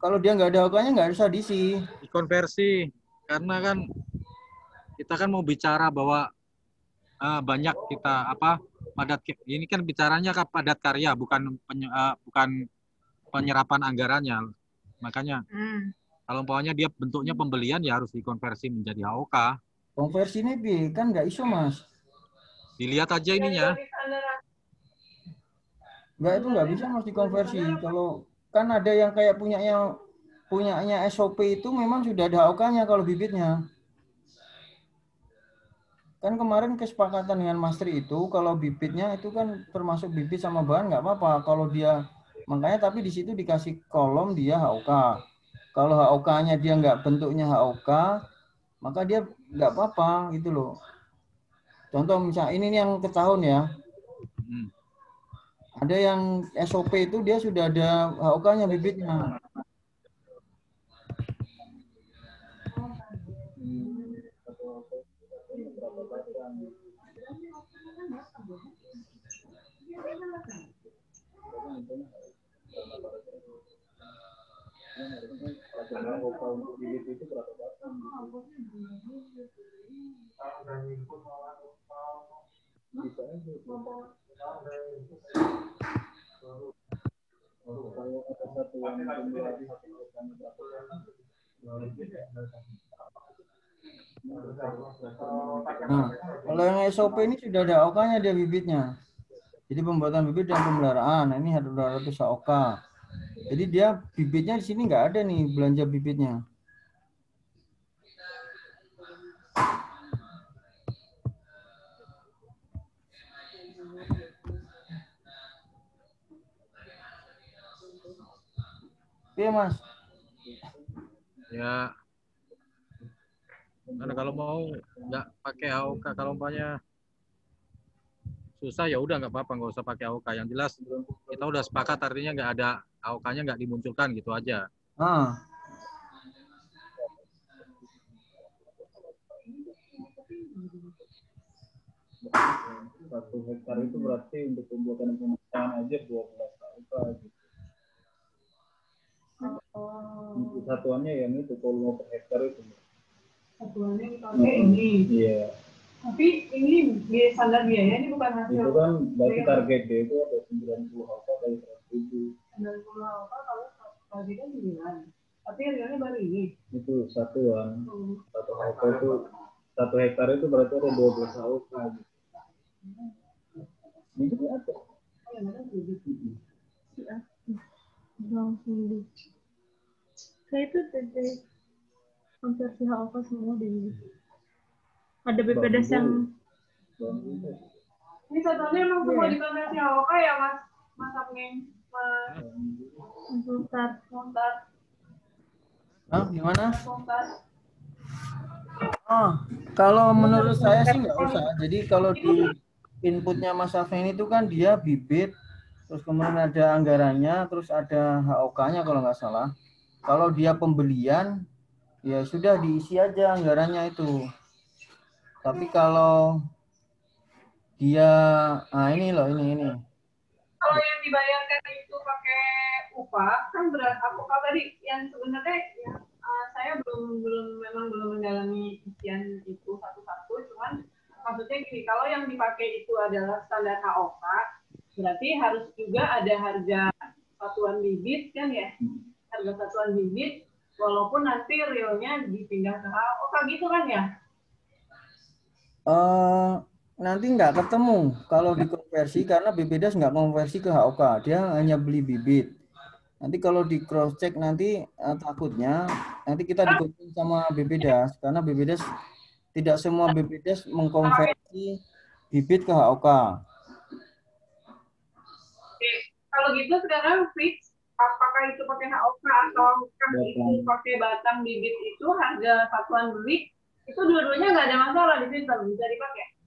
nggak ada HOK-nya nggak bisa diisi. dikonversi, karena kan kita kan mau bicara bahwa banyak kita padat, ini kan bicaranya padat karya, bukan penyerapan anggarannya. Makanya kalau umpamanya dia bentuknya pembelian ya harus dikonversi menjadi HOK. Konversi ini kan nggak iso, Mas. Dilihat aja ininya. Itu nggak bisa, Mas, dikonversi. Kalau kan ada yang kayak punyanya SOP itu memang sudah ada HOK-nya kalau bibitnya. Kan kemarin kesepakatan dengan Mas Tri itu kalau bibitnya itu kan termasuk bibit sama bahan nggak apa-apa. Kalau dia makanya tapi di situ dikasih kolom dia HOK. Kalau HOK-nya dia nggak bentuknya HOK, maka dia nggak apa-apa gitu loh. Contoh misalnya ini yang ke tahun ya. Ada yang SOP itu dia sudah ada HOK-nya bibitnya. Nah, kalau yang SOP ini sudah ada HOK-nya dia bibitnya. Jadi pembuatan bibit dan pemeliharaan, ini harus 200 HOK. Jadi dia bibitnya di sini nggak ada nih belanja bibitnya. Iya, Mas. Ya. Karena kalau mau nggak pakai HOK, kalau umpamanya susah ya udah nggak apa-apa, nggak usah pakai HOK. Yang jelas kita udah sepakat artinya nggak ada HOK-nya, nggak dimunculkan gitu aja. Satu hektar itu berarti untuk pembuatan pemasangan aja 12 HOK gitu. Satuannya yang itu kalau per hektar itu. Satuannya dipakai ini. Iya. Tapi ini standar biaya, ini bukan hasil. Itu kan berarti target dia itu ada 90 HOK kali 100.000. 90 HOK kalau tadi kan 9. Tapi realnya baru ini. Itu satuan. Satu HOK itu 1 hektar itu berarti ada 12 HOK gitu. Ini ada. Saya itu dari konversi HOK semua di ada BPDS yang ini satunya emang semua di konversi HOK ya Mas Apning, Mas Montar. Gimana? Kalau menurut saya sih nggak usah. Jadi kalau di inputnya Mas Afin itu kan dia bibit, terus kemudian ada anggarannya, terus ada HOK-nya kalau nggak salah. Kalau dia pembelian, ya sudah diisi aja anggarannya itu. Tapi kalau dia, ini loh, ini. Kalau yang dibayarkan itu pakai upah, kan berat. Apakah tadi yang sebenarnya ya, saya belum mendalami isian itu satu-satu, cuman maksudnya gini, kalau yang dipakai itu adalah standar HOK, berarti harus juga ada harga satuan bibit kan ya, harga satuan bibit, walaupun nanti realnya dipindah ke HOK gitu kan ya? Nanti nggak ketemu kalau dikonversi karena BPDAS nggak konversi ke HOK, dia hanya beli bibit. Nanti kalau di cross check nanti takutnya nanti kita dikompensasi sama BPDAS karena BPDAS tidak semua BPDAS mengkonversi bibit ke HOK. Oke, kalau gitu sekarang fix apakah itu pakai HOK atau itu pakai batang bibit itu harga satuan beli itu dua-duanya nggak ada masalah di sistem, bisa dipakai.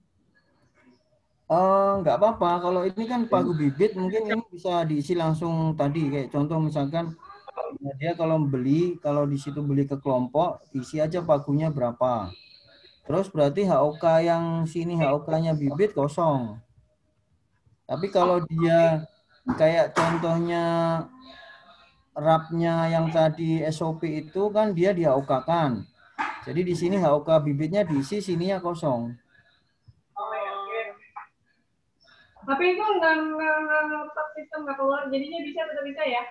Nggak apa-apa. Kalau ini kan pagu bibit mungkin ini bisa diisi langsung tadi kayak contoh misalkan Nah, dia kalau di situ beli ke kelompok, isi aja pagunya berapa. Terus berarti HOK yang sini HOK-nya bibit kosong. Tapi kalau dia kayak contohnya rapnya yang tadi SOP itu kan dia di HOK-kan. Jadi di sini HOK bibitnya diisi, sininya kosong. Tapi itu nggak sistem nggak keluar, jadinya tetap bisa ya?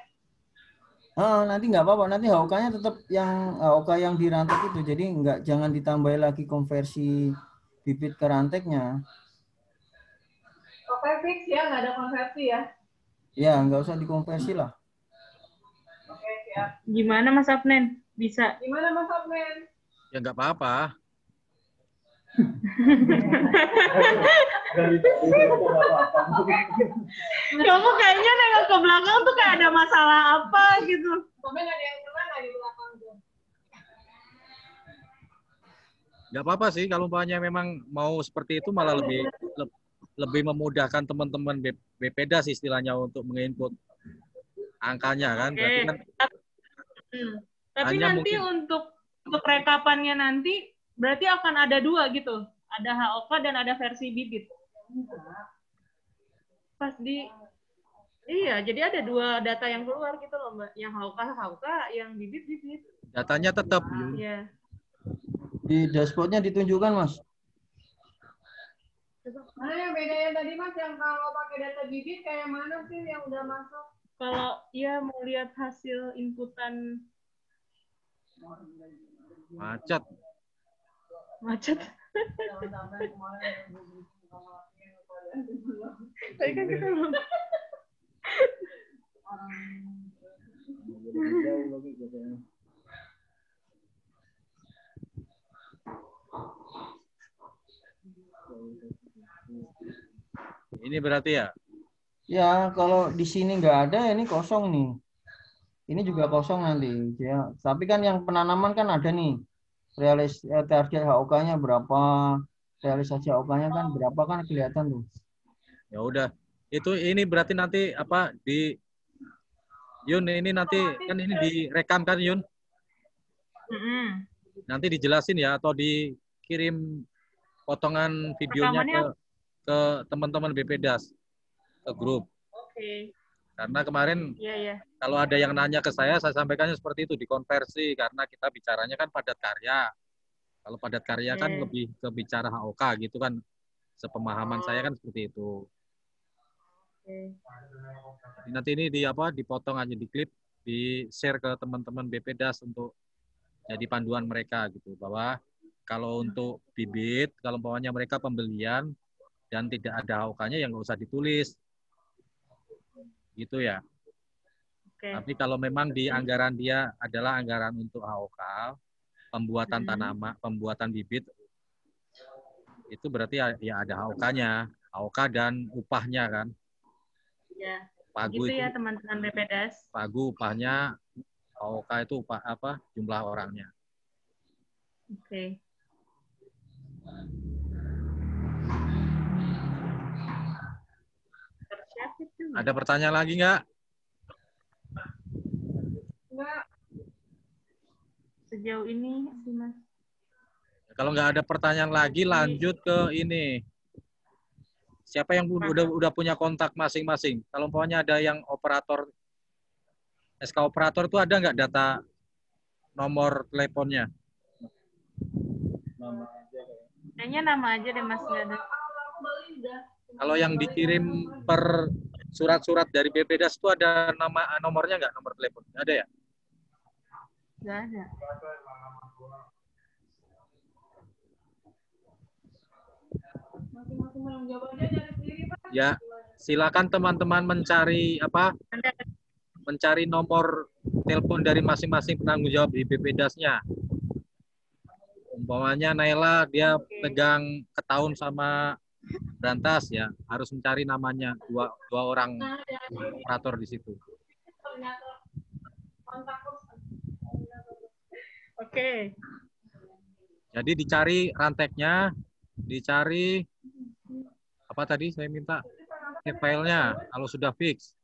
Nanti nggak apa-apa, nanti HOK-nya tetap yang HOK yang di rantek itu. Jadi jangan ditambah lagi konversi bibit ke ranteknya. Oke, fix ya, nggak ada konversi ya? Ya, nggak usah dikonversi lah. Oke, siap. Gimana Mas Afnen? Bisa? Gimana Mas Afnen? Ya nggak apa-apa. Kamu kayaknya nengok ke belakang tuh kayak ada masalah apa gitu. Sampai nggak ada yang kena nggak di belakang tuh. Nggak apa-apa sih kalau umpamanya memang mau seperti itu malah lebih memudahkan teman-teman BPDAS istilahnya untuk menginput angkanya kan. Berarti kan Tapi nanti untuk rekapannya nanti berarti akan ada dua gitu. Ada HOK dan ada versi bibit. Pas iya, jadi ada dua data yang keluar gitu loh, Mbak. Yang HOK, yang bibit. Datanya tetap. Iya. Di dashboardnya ditunjukkan, Mas. Mana yang bedanya tadi, Mas? Yang kalau pakai data bibit kayak mana sih yang udah masuk? Kalau ya mau lihat hasil inputan. Macet. Tapi kan kita belum. Ini berarti ya? Ya, kalau di sini nggak ada, ini kosong nih. Ini juga kosong nanti. Ya, tapi kan yang penanaman kan ada nih. Target HOK-nya berapa, realisasi HOK-nya kan berapa kan kelihatan tuh. Ya udah. Ini berarti nanti apa di Yun ini nanti kan ini direkam kan Yun? Nanti dijelasin ya atau dikirim potongan videonya ke teman-teman BPDAS ke grup. Oke. Karena kemarin kalau ada yang nanya ke saya sampaikannya seperti itu, dikonversi karena kita bicaranya kan padat karya. Kalau padat karya kan lebih ke bicara HOK gitu kan, sepemahaman saya kan seperti itu. Nanti ini dipotong aja di klip, di share ke teman-teman BPDAS untuk jadi panduan mereka gitu, bahwa kalau untuk bibit, kalau umpamanya mereka pembelian dan tidak ada HOK-nya yang nggak usah ditulis. Gitu ya. Tapi kalau memang di anggaran dia adalah anggaran untuk HOK, pembuatan tanaman, pembuatan bibit, itu berarti ya ada HOK-nya, HOK dan upahnya kan. Ya. Pagu gitu itu ya teman-teman BPDAS. Pagu upahnya, HOK itu upah apa? Jumlah orangnya. Oke. Ada pertanyaan lagi nggak? Enggak. Sejauh ini sih, Mas. Kalau nggak ada pertanyaan lagi, lanjut ke ini. Siapa yang udah punya kontak masing-masing? Kalau umpamanya ada yang operator, SK operator itu ada nggak data nomor teleponnya? Kayaknya nama aja deh, Mas. Nggak ada. Kalau yang dikirim per surat-surat dari BPDAS itu ada nomornya nggak, nomor telepon? Ada ya? Nggak ada. Ya, silakan teman-teman mencari mencari nomor telepon dari masing-masing penanggung jawab di BPDAS-nya. Umpamanya Naila dia pegang Ketaun sama Brantas ya, harus mencari namanya dua orang operator di situ. Oke. Jadi dicari ranteknya, dicari apa tadi saya minta filenya kalau sudah fix.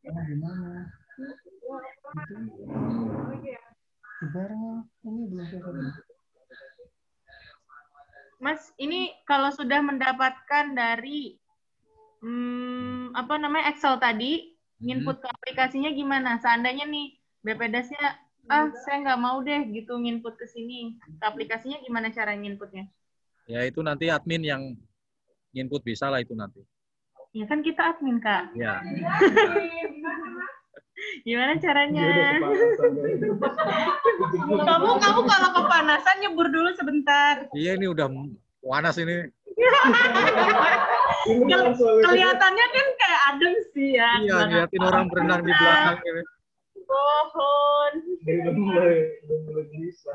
Mas, ini kalau sudah mendapatkan dari apa namanya Excel tadi, input ke aplikasinya gimana? Seandainya nih BPDAS-nya, saya nggak mau deh gitu nginput ke sini. Ke aplikasinya gimana cara nginputnya? Ya itu nanti admin yang input bisa lah itu nanti. Ya kan kita admin, Kak. Ya. Gimana caranya? Kamu kalau kepanasan nyebur dulu sebentar. Iya ini udah panas ini. Kelihatannya kan kayak adem sih ya. Iya, ngeliatin orang berenang di belakang ini. Pohon. Udah mulai bisa.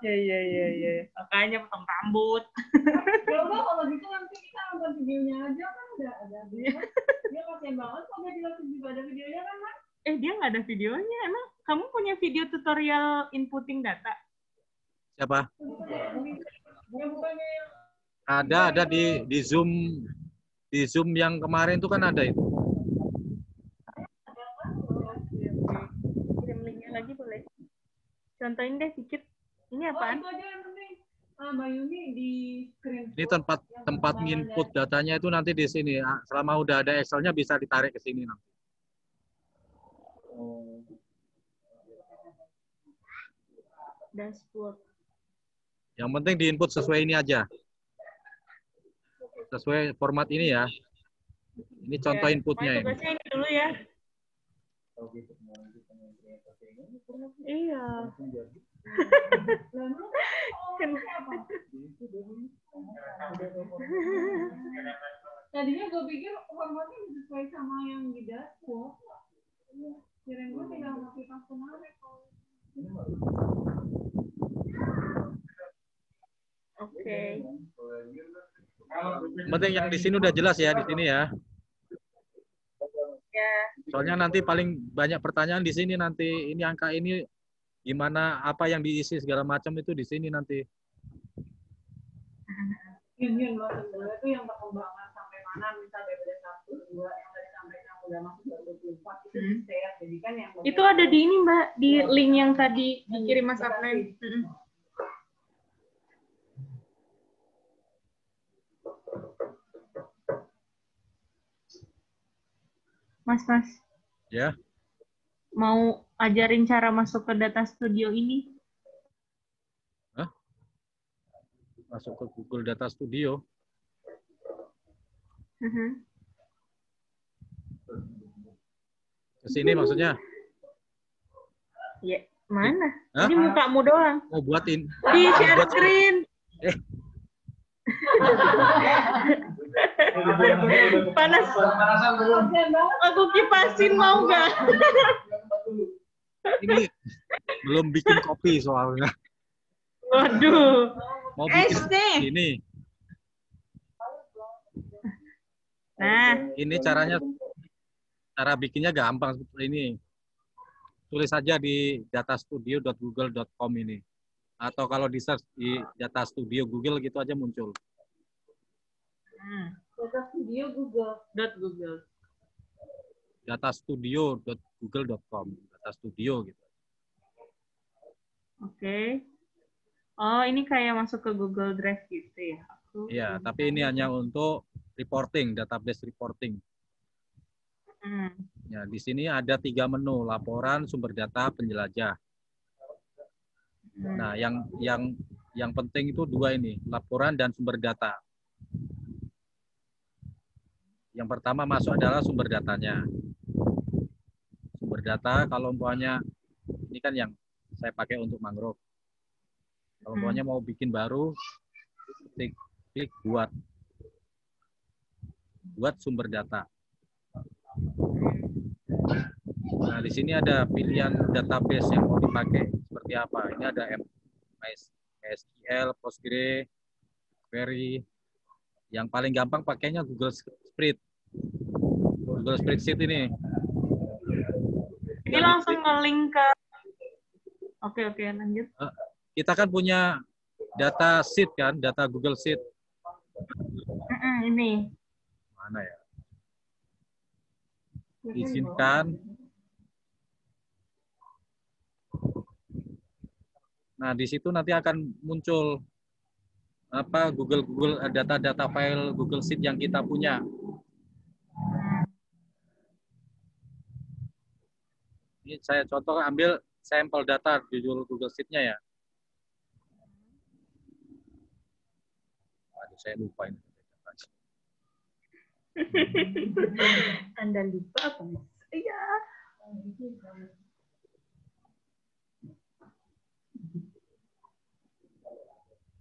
Iya. Makanya potong rambut. Coba kalau gitu nanti kita nonton videonya aja kan udah ada. Dia kasihan banget kalau nggak dilihat juga ada videonya kan, Mas? Dia nggak ada videonya. Emang kamu punya video tutorial inputting data? Siapa? Ya bukannya yang Ada di Zoom yang kemarin itu kan ada itu. Kirim linknya lagi boleh? Contohin deh dikit. Ini apaan? itu aja yang penting. Mbak Yuni di screen. Ini tempat input datanya itu nanti di sini. Selama udah ada Excel-nya bisa ditarik ke sini nanti. Dashboard. Yang penting diinput sesuai ini aja. Sesuai format ini ya. Ini contoh inputnya ini. Tugasnya ini dulu ya. Iya. Tadinya gue pikir formatnya sesuai sama yang di dashboard. Kirain gue tinggal ngasih customer. Oke. Penting yang di sini udah jelas ya di sini ya. Ya. Soalnya nanti paling banyak pertanyaan di sini nanti. Ini angka ini gimana, apa yang diisi segala macam itu di sini nanti. Ini loh sebenarnya itu yang perkembangan sampai mana misal BPD 1, 2 yang tadi sampaikan udah masuk 2024 itu di share. Jadi kan yang Itu ada di ini Mbak, di link yang tadi dikirim Mas Afnan. Mas. Ya. Mau ajarin cara masuk ke Data Studio ini? Hah? Masuk ke Google Data Studio. Ke sini maksudnya? Ya, mana? Hah? Ini mukamu doang. Mau buatin. Di share screen. Panas. Aku kipasin mau nggak? Ini belum bikin kopi soalnya. Waduh. Mau bikin ini. Nah. Ini cara bikinnya gampang seperti ini. Tulis saja di datastudio.google.com ini. Atau kalau di search di Data Studio Google gitu aja muncul. Data Studio Google. Datastudio.google.com. Data Studio gitu. Oke. Oh, ini kayak masuk ke Google Drive gitu ya? Iya, tapi ini hanya untuk reporting, database reporting. Ya, di sini ada 3 menu, laporan, sumber data, penjelajah. Nah, yang penting itu 2 ini, laporan dan sumber data. Yang pertama masuk adalah sumber datanya. Sumber data kalau umpamanya ini kan yang saya pakai untuk mangrove. Kalau umpamanya mau bikin baru, klik buat sumber data. Nah, di sini ada pilihan database yang mau dipakai seperti apa. Ini ada MySQL, Postgre, Query. Yang paling gampang pakainya Google Spreadsheet ini. Ini langsung nge-link ke. Oke, lanjut. Kita kan punya data sheet kan, data Google Sheet. Ini. Mana ya? Izinkan. Nah, di situ nanti akan muncul apa Google data-data file Google Sheet yang kita punya. Ini saya contoh ambil sampel data judul Google Sheet-nya ya. Aduh, saya lupa ini. Anda lupa apa, Mas? Iya.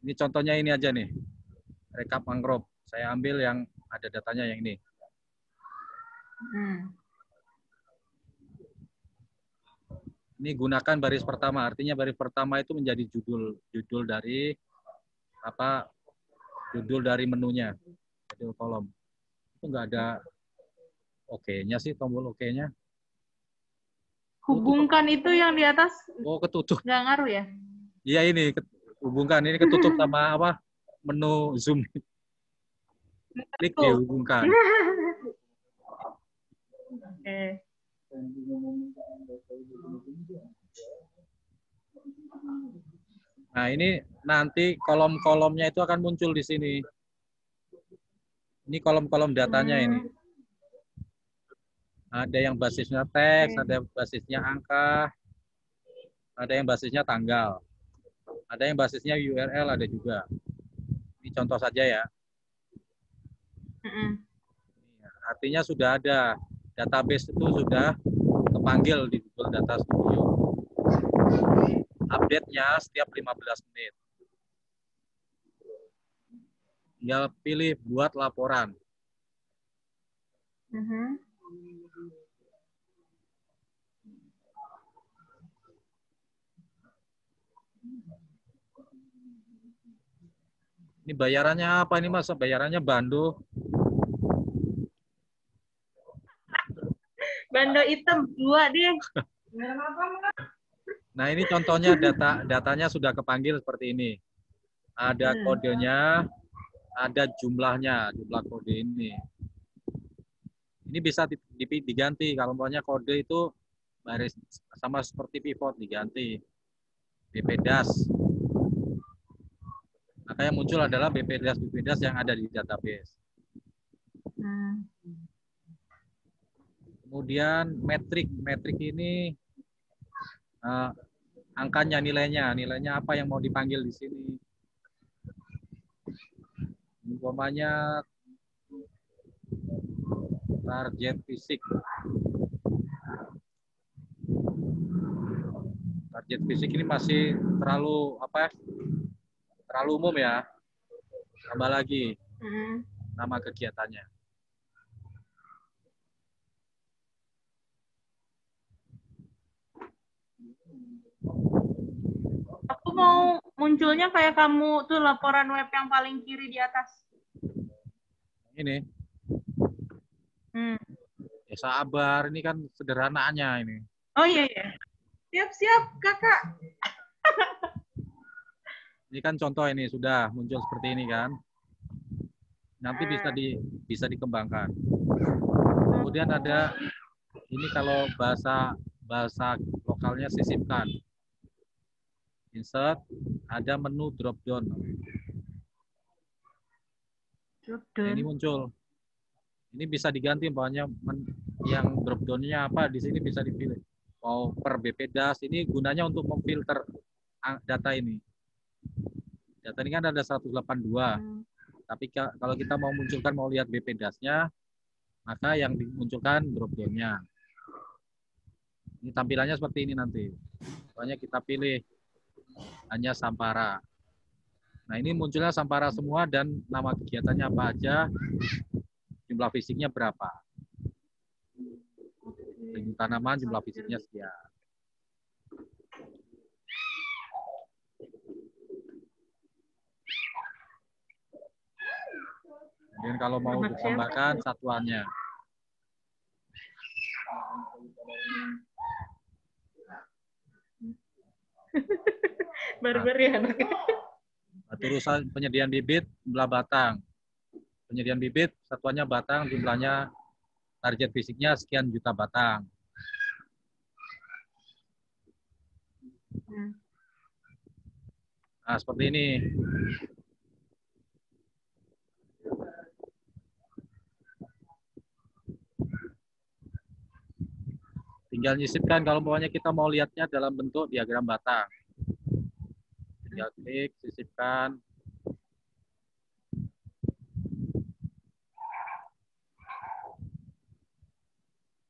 Ini contohnya ini aja nih. Rekap mangrove. Saya ambil yang ada datanya yang ini. Ini gunakan baris pertama. Artinya baris pertama itu menjadi judul dari apa? Judul dari menunya. Judul kolom. Itu enggak ada oke-nya sih, tombol oke-nya. Hubungkan itu yang di atas. Oh, ketutup. Nggak ngaruh ya? Iya ini hubungkan, ini ketutup sama apa? Menu Zoom. Klik dihubungkan. Oke. Nah, ini nanti kolom-kolomnya itu akan muncul di sini. Ini kolom-kolom datanya ini. Ada yang basisnya teks, ada yang basisnya angka, ada yang basisnya tanggal. Ada yang basisnya URL, ada juga. Ini contoh saja ya. Artinya sudah ada. Database itu sudah kepanggil di Google Data Studio. Update-nya setiap 15 menit. Tinggal pilih buat laporan. Ini bayarannya apa ini Mas? Bayarannya bando. Bando hitam 2 deh. Nah, ini contohnya datanya sudah kepanggil seperti ini. Ada kodenya, ada jumlahnya, jumlah kode ini. Ini bisa diganti kalau maunya kode itu baris sama seperti pivot diganti. BPDAS. Maka yang muncul adalah BPDAS yang ada di database. Kemudian metrik ini angkanya, nilainya apa yang mau dipanggil di sini. Umpamanya target fisik. Target fisik ini masih terlalu terlalu umum ya. Tambah lagi nama kegiatannya. Aku mau munculnya kayak kamu tuh laporan web yang paling kiri di atas. Ini. Ya sabar, ini kan sederhananya ini. Oh iya ya. Siap kakak. Ini kan contoh ini sudah muncul seperti ini kan. Nanti bisa dikembangkan. Kemudian ada ini kalau bahasa lokalnya sisipkan. Insert, ada menu drop down. Nah, ini muncul. Ini bisa diganti umpamanya yang drop down-nya apa di sini bisa dipilih. Mau per BPDAS, ini gunanya untuk memfilter data ini. Data ini kan ada 182. Tapi kalau kita mau lihat BPDAS-nya, maka yang dimunculkan drop down-nya. Ini tampilannya seperti ini nanti. Pokoknya kita pilih hanya Sampara. Nah, ini munculnya Sampara semua dan nama kegiatannya apa aja, jumlah fisiknya berapa. Dengan tanaman jumlah fisiknya sekian. Kemudian kalau mau ditambahkan satuannya. Barbar ya anaknya. Urusan penyediaan bibit, jumlah batang. Penyediaan bibit, satuannya batang, jumlahnya target fisiknya sekian juta batang. Nah, seperti ini. Tinggal nyisipkan kalau pokoknya kita mau lihatnya dalam bentuk diagram batang. Tinggal klik, sisipkan.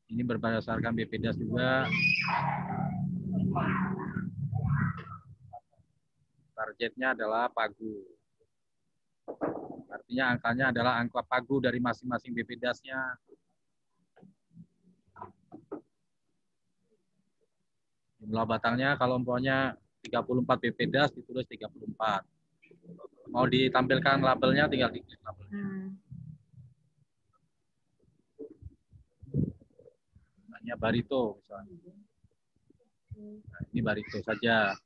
Ini berdasarkan BPDAS juga. Targetnya adalah pagu. Artinya angkanya adalah angka pagu dari masing-masing BPDAS-nya. Jumlah batangnya kalau umpamanya 34 BPDAS ditulis 34. Mau ditampilkan labelnya tinggal diklik labelnya. Hanya barito misalnya. Nah, ini barito saja.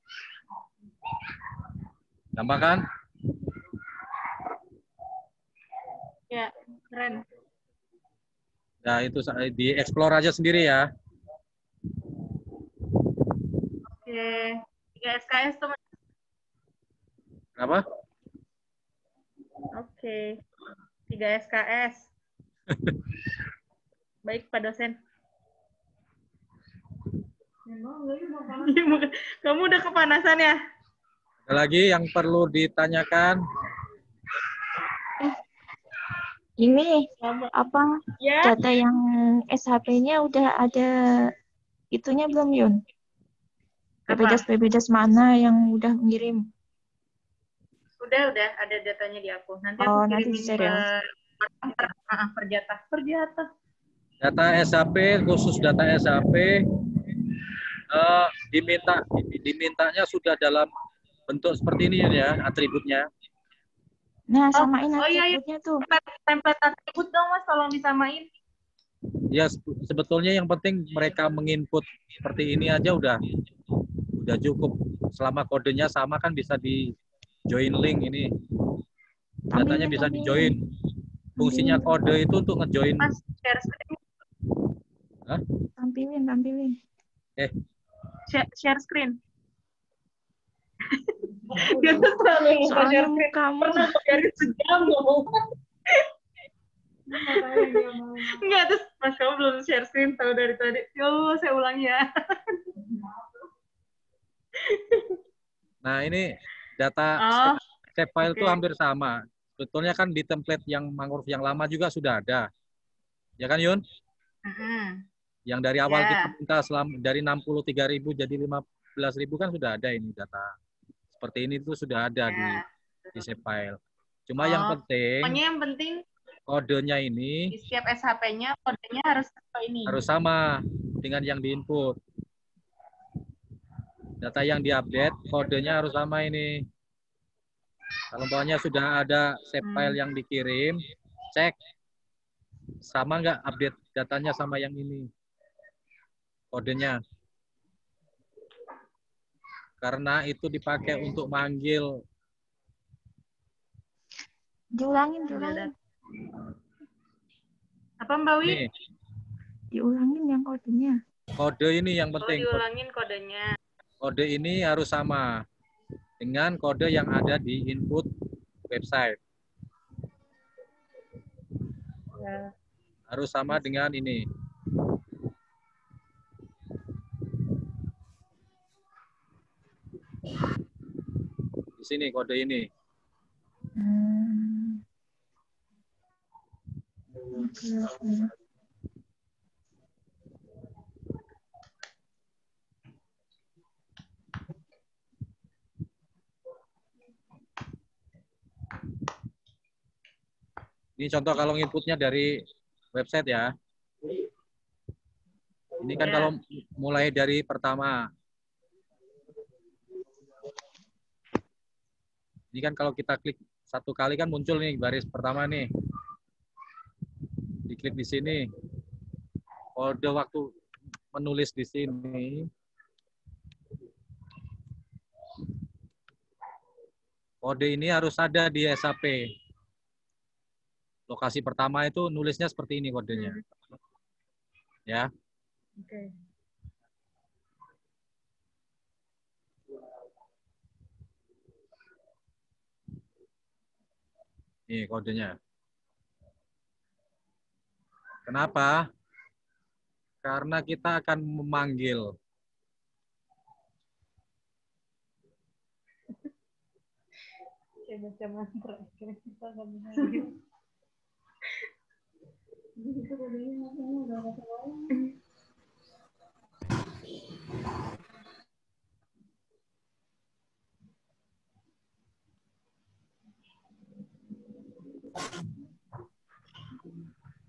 Gampang kan? Ya, keren. Nah, itu dieksplor aja sendiri ya. Oke. 3 SKS teman. Kenapa? Oke. 3 SKS. Baik, Pak dosen. Kamu udah kepanasan ya? Ada lagi yang perlu ditanyakan? Ini apa Ya. data yang SHP-nya udah ada itunya belum, Yun? BPDAS mana yang udah ngirim? Udah ada datanya di aku. Nanti aku Nanti kirimin share ya. Perjata. Data SAP, khusus data SAP, dimintanya sudah dalam bentuk seperti ini ya, atributnya. Nah, samain iya. atributnya tuh. Template atribut dong, Mas, tolong disamain. Ya, sebetulnya yang penting mereka menginput seperti ini aja udah cukup. Selama kodenya sama kan bisa di join link ini. Datanya bisa di join. Fungsinya kode itu untuk ngejoin. Mas, share screen. Hah? Tampilin. Share screen. Dia tuh selalu lupa share screen. Pernah biarin sejam loh. Enggak, terus Mas kamu belum share screen tahu dari tadi. Ya Allah, saya ulangi ya. Nah, ini data save file itu hampir sama. Sebetulnya kan di template yang mangrove yang lama juga sudah ada. Ya kan, Yun? Yang dari awal kita minta dari 63.000 jadi 15.000 kan sudah ada ini data. Seperti ini tuh sudah ada di save file. Cuma yang penting kodenya ini di setiap SHP-nya kodenya harus ini. Harus sama dengan yang diinput. Data yang diupdate kodenya harus sama ini. Kalau pokoknya sudah ada save file yang dikirim, cek sama nggak update datanya sama yang ini kodenya. Karena itu dipakai untuk manggil. Diulangin. Apa Mbak Wi? Nih. Diulangin yang kodenya. Kode ini yang penting. Diulangin kodenya. Kode ini harus sama dengan kode yang ada di input website. Ya. Harus sama dengan ini. Di sini kode ini. Ini contoh kalau inputnya dari website ya. Ini kan kalau mulai dari pertama. Ini kan kalau kita klik satu kali kan muncul nih baris pertama nih. Diklik di sini. Kode waktu menulis di sini. Kode ini harus ada di SAP. Lokasi pertama itu nulisnya seperti ini kodenya. Ya. Oke. Ini kodenya. Kenapa? Karena kita akan memanggil. Kayak baca mantra. Kayak kita nggak memanggil.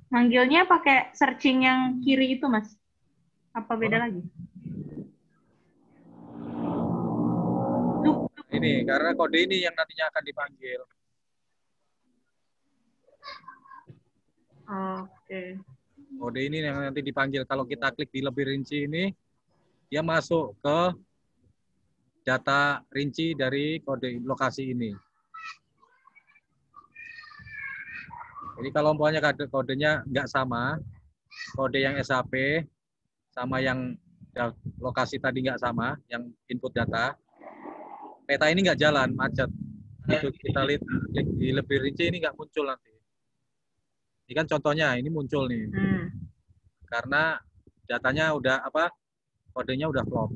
Manggilnya pakai searching yang kiri itu, Mas? Apa beda lagi? Ini, karena kode ini yang nantinya akan dipanggil. Oke. Kode ini yang nanti dipanggil. Kalau kita klik di lebih rinci ini, dia masuk ke data rinci dari kode lokasi ini. Jadi kalau umpamanya kodenya nggak sama, kode yang SAP sama yang lokasi tadi nggak sama, yang input data, peta ini nggak jalan, macet. Itu kita lihat klik di lebih rinci ini nggak muncul nanti. Ini kan contohnya, ini muncul nih. Karena datanya udah kodenya udah klop.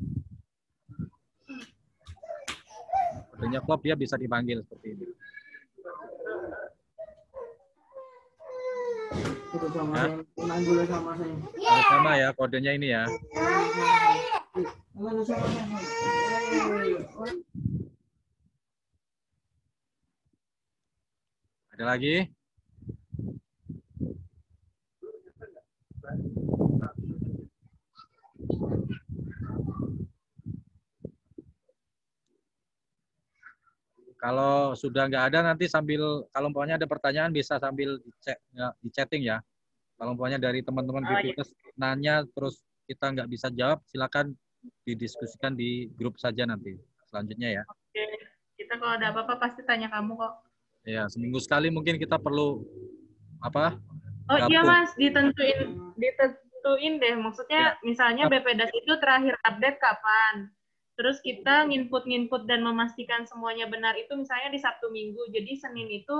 Kodenya klop, dia bisa dipanggil seperti ini. Harus sama ya kodenya ini ya. Ada lagi? Kalau sudah nggak ada nanti sambil, kalau umpamanya ada pertanyaan bisa sambil di chatting ya. Kalau umpamanya dari teman-teman BPS nanya terus kita nggak bisa jawab, silakan didiskusikan di grup saja nanti selanjutnya ya. Oke, kita kalau ada apa-apa pasti tanya kamu kok. Ya, seminggu sekali mungkin kita perlu Oh iya Mas, ditentuin deh. Maksudnya misalnya BPDAS itu terakhir update kapan? Terus kita nginput dan memastikan semuanya benar itu misalnya di Sabtu Minggu. Jadi Senin itu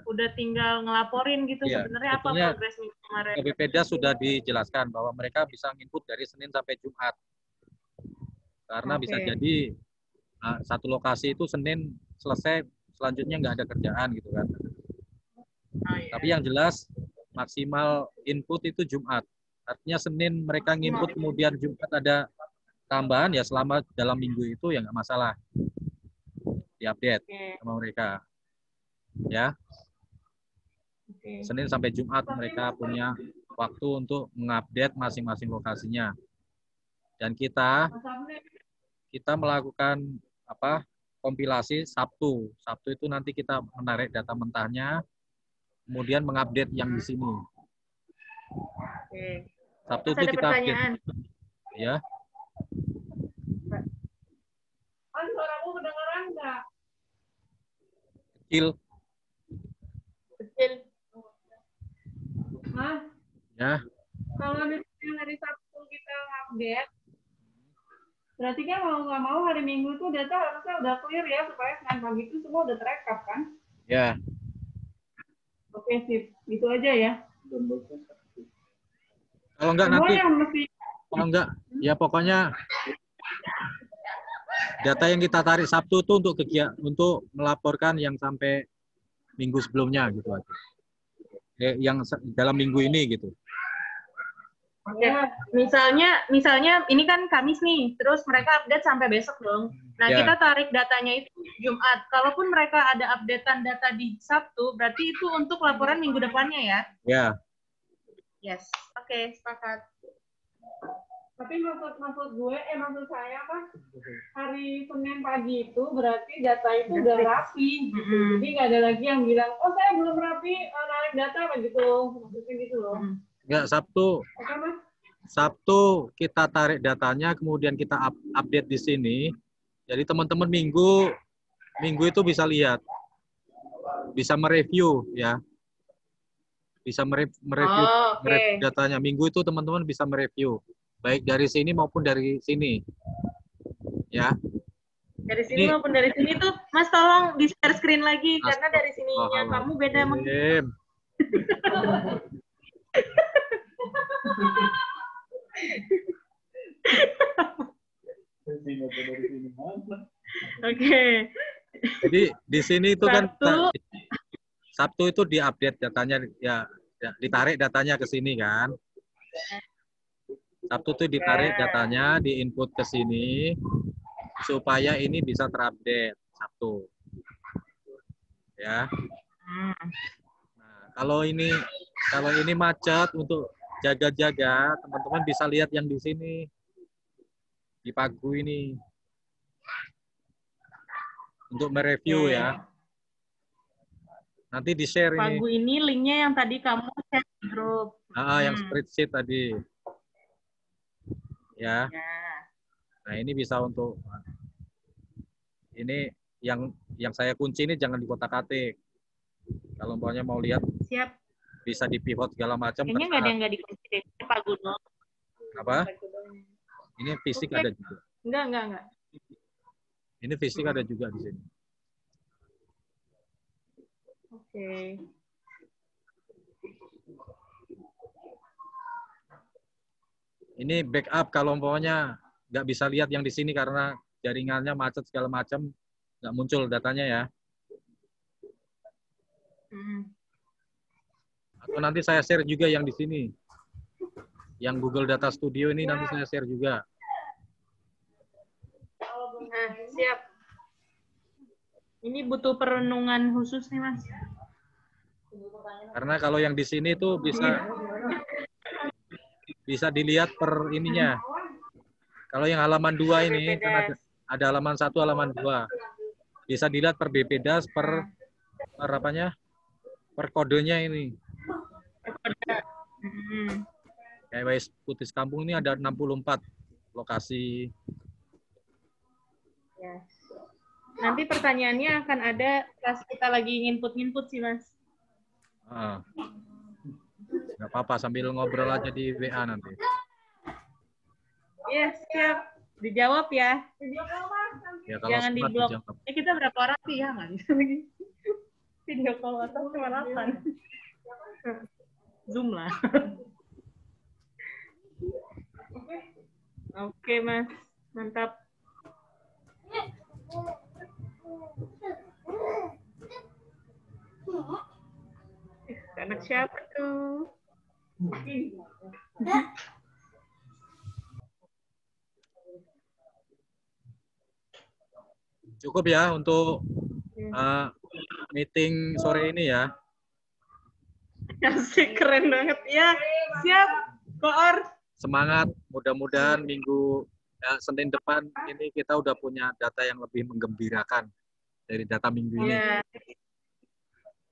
udah tinggal ngelaporin gitu sebenarnya apa progres minggu kemarin. BPDAS sudah dijelaskan bahwa mereka bisa nginput dari Senin sampai Jumat. Karena bisa jadi satu lokasi itu Senin selesai, selanjutnya nggak ada kerjaan gitu kan. Tapi yang jelas maksimal input itu Jumat. Artinya Senin mereka nginput, kemudian Jumat ada tambahan ya, selama dalam minggu itu ya nggak masalah diupdate sama mereka ya. Senin sampai Jumat mereka punya waktu untuk mengupdate masing-masing lokasinya, dan kita melakukan kompilasi Sabtu itu nanti kita menarik data mentahnya, kemudian mengupdate yang di sini. Sabtu itu kita update ya. Suaramu kedengeran nggak? Kecil. Mas? Ya. Kalau misalnya hari Sabtu kita update, berarti kan mau nggak mau hari Minggu itu data harusnya udah clear ya, supaya Senin pagi itu semua udah terekap kan? Ya. Oke, sip. Gitu aja ya. Kalau enggak nanti, kalau enggak, ya pokoknya data yang kita tarik Sabtu itu untuk melaporkan yang sampai minggu sebelumnya gitu aja. Yang dalam minggu ini gitu. Oke, misalnya ini kan Kamis nih, terus mereka update sampai besok dong. Nah, kita tarik datanya itu Jumat. Kalaupun mereka ada updatean data di Sabtu, berarti itu untuk laporan minggu depannya ya? Ya. Yes. Oke, sepakat. Tapi maksud saya Mas, hari Senin pagi itu berarti data itu udah rapi. Jadi nggak ada lagi yang bilang, oh saya belum rapi, narik data begitu. Maksudnya gitu loh. Enggak, Sabtu kita tarik datanya, kemudian kita update di sini. Jadi teman-teman minggu itu bisa lihat, bisa mereview ya, bisa mereview datanya. Minggu itu teman-teman bisa mereview, baik dari sini maupun dari sini, ya. Dari sini maupun dari sini tuh, Mas tolong di share screen lagi karena dari sininya kamu beda sama Oke. Jadi di sini itu kan Sabtu itu diupdate datanya, ya ditarik datanya ke sini kan. Sabtu itu ditarik datanya, diinput ke sini supaya ini bisa terupdate Sabtu. Ya. Nah, kalau ini macet, untuk jaga-jaga, teman-teman bisa lihat yang di sini di Pagu ini untuk mereview ya. Nanti di-share ini. Pagu ini linknya yang tadi kamu share di grup. Yang spreadsheet tadi. Ya. Nah, ini bisa untuk ini yang saya kunci ini jangan di kotak-atik. Kalau umpamanya mau lihat, siap. Bisa di pivot segala macam. Kayaknya nggak ada yang nggak dikunci deh, Pagu doang. Apa? Ini fisik ada juga. Enggak. Ini fisik ada juga di sini. Oke. Ini backup kalau umpamanya nggak bisa lihat yang di sini karena jaringannya macet segala macam, nggak muncul datanya ya. Atau nanti saya share juga yang di sini. Yang Google Data Studio ini nanti saya share juga. Nah, siap. Ini butuh perenungan khusus nih, Mas. Karena kalau yang di sini tuh bisa dilihat per ininya. Kalau yang halaman 2 ini kan ada halaman 1, halaman 2. Bisa dilihat per BPDAS, per apanya? Per kodenya ini. KWS Putis Kampung ini ada 64 lokasi. Yes. Nanti pertanyaannya akan ada pas kita lagi nginput sih, Mas. Nggak apa-apa, sambil ngobrol aja di WA nanti. Yes, siap. Dijawab ya. Ya, kalau jangan di-blok. Dijawab. Kita berapa orang sih ya? Nggak bisa lagi. Video call atau cuma 8. Zoom lah. Oke, Mas. Mantap. Anak siapa tuh? Cukup ya untuk meeting sore ini ya. Asik, keren banget ya. Siap, Koor. Semangat, mudah-mudahan Senin depan ini kita udah punya data yang lebih menggembirakan dari data minggu ini. Yeah.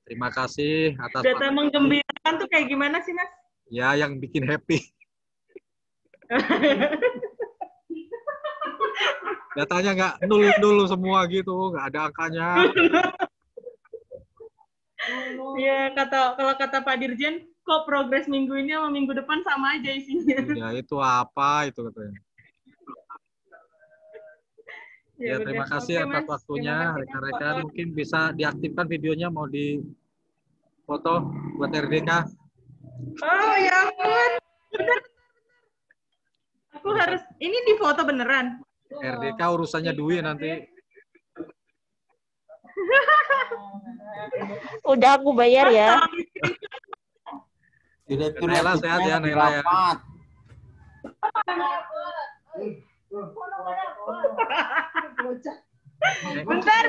Terima kasih atas data menggembirakan tuh kayak gimana sih, Mas? Ya, yang bikin happy. Datanya nggak nul semua gitu, nggak ada angkanya. Ya, kalau kata Pak Dirjen, kok progres minggu ini sama minggu depan sama aja isinya. Ya, itu apa itu katanya. Ya, terima kasih atas waktunya, rekan-rekan. Mungkin bisa diaktifkan videonya, mau di-foto buat RDK. Oh, ya ampun. Bener. Aku harus, ini di-foto beneran. RDK urusannya Dwi nanti. Udah aku bayar ya. Naila sehat ya, Naila ya. Bentar.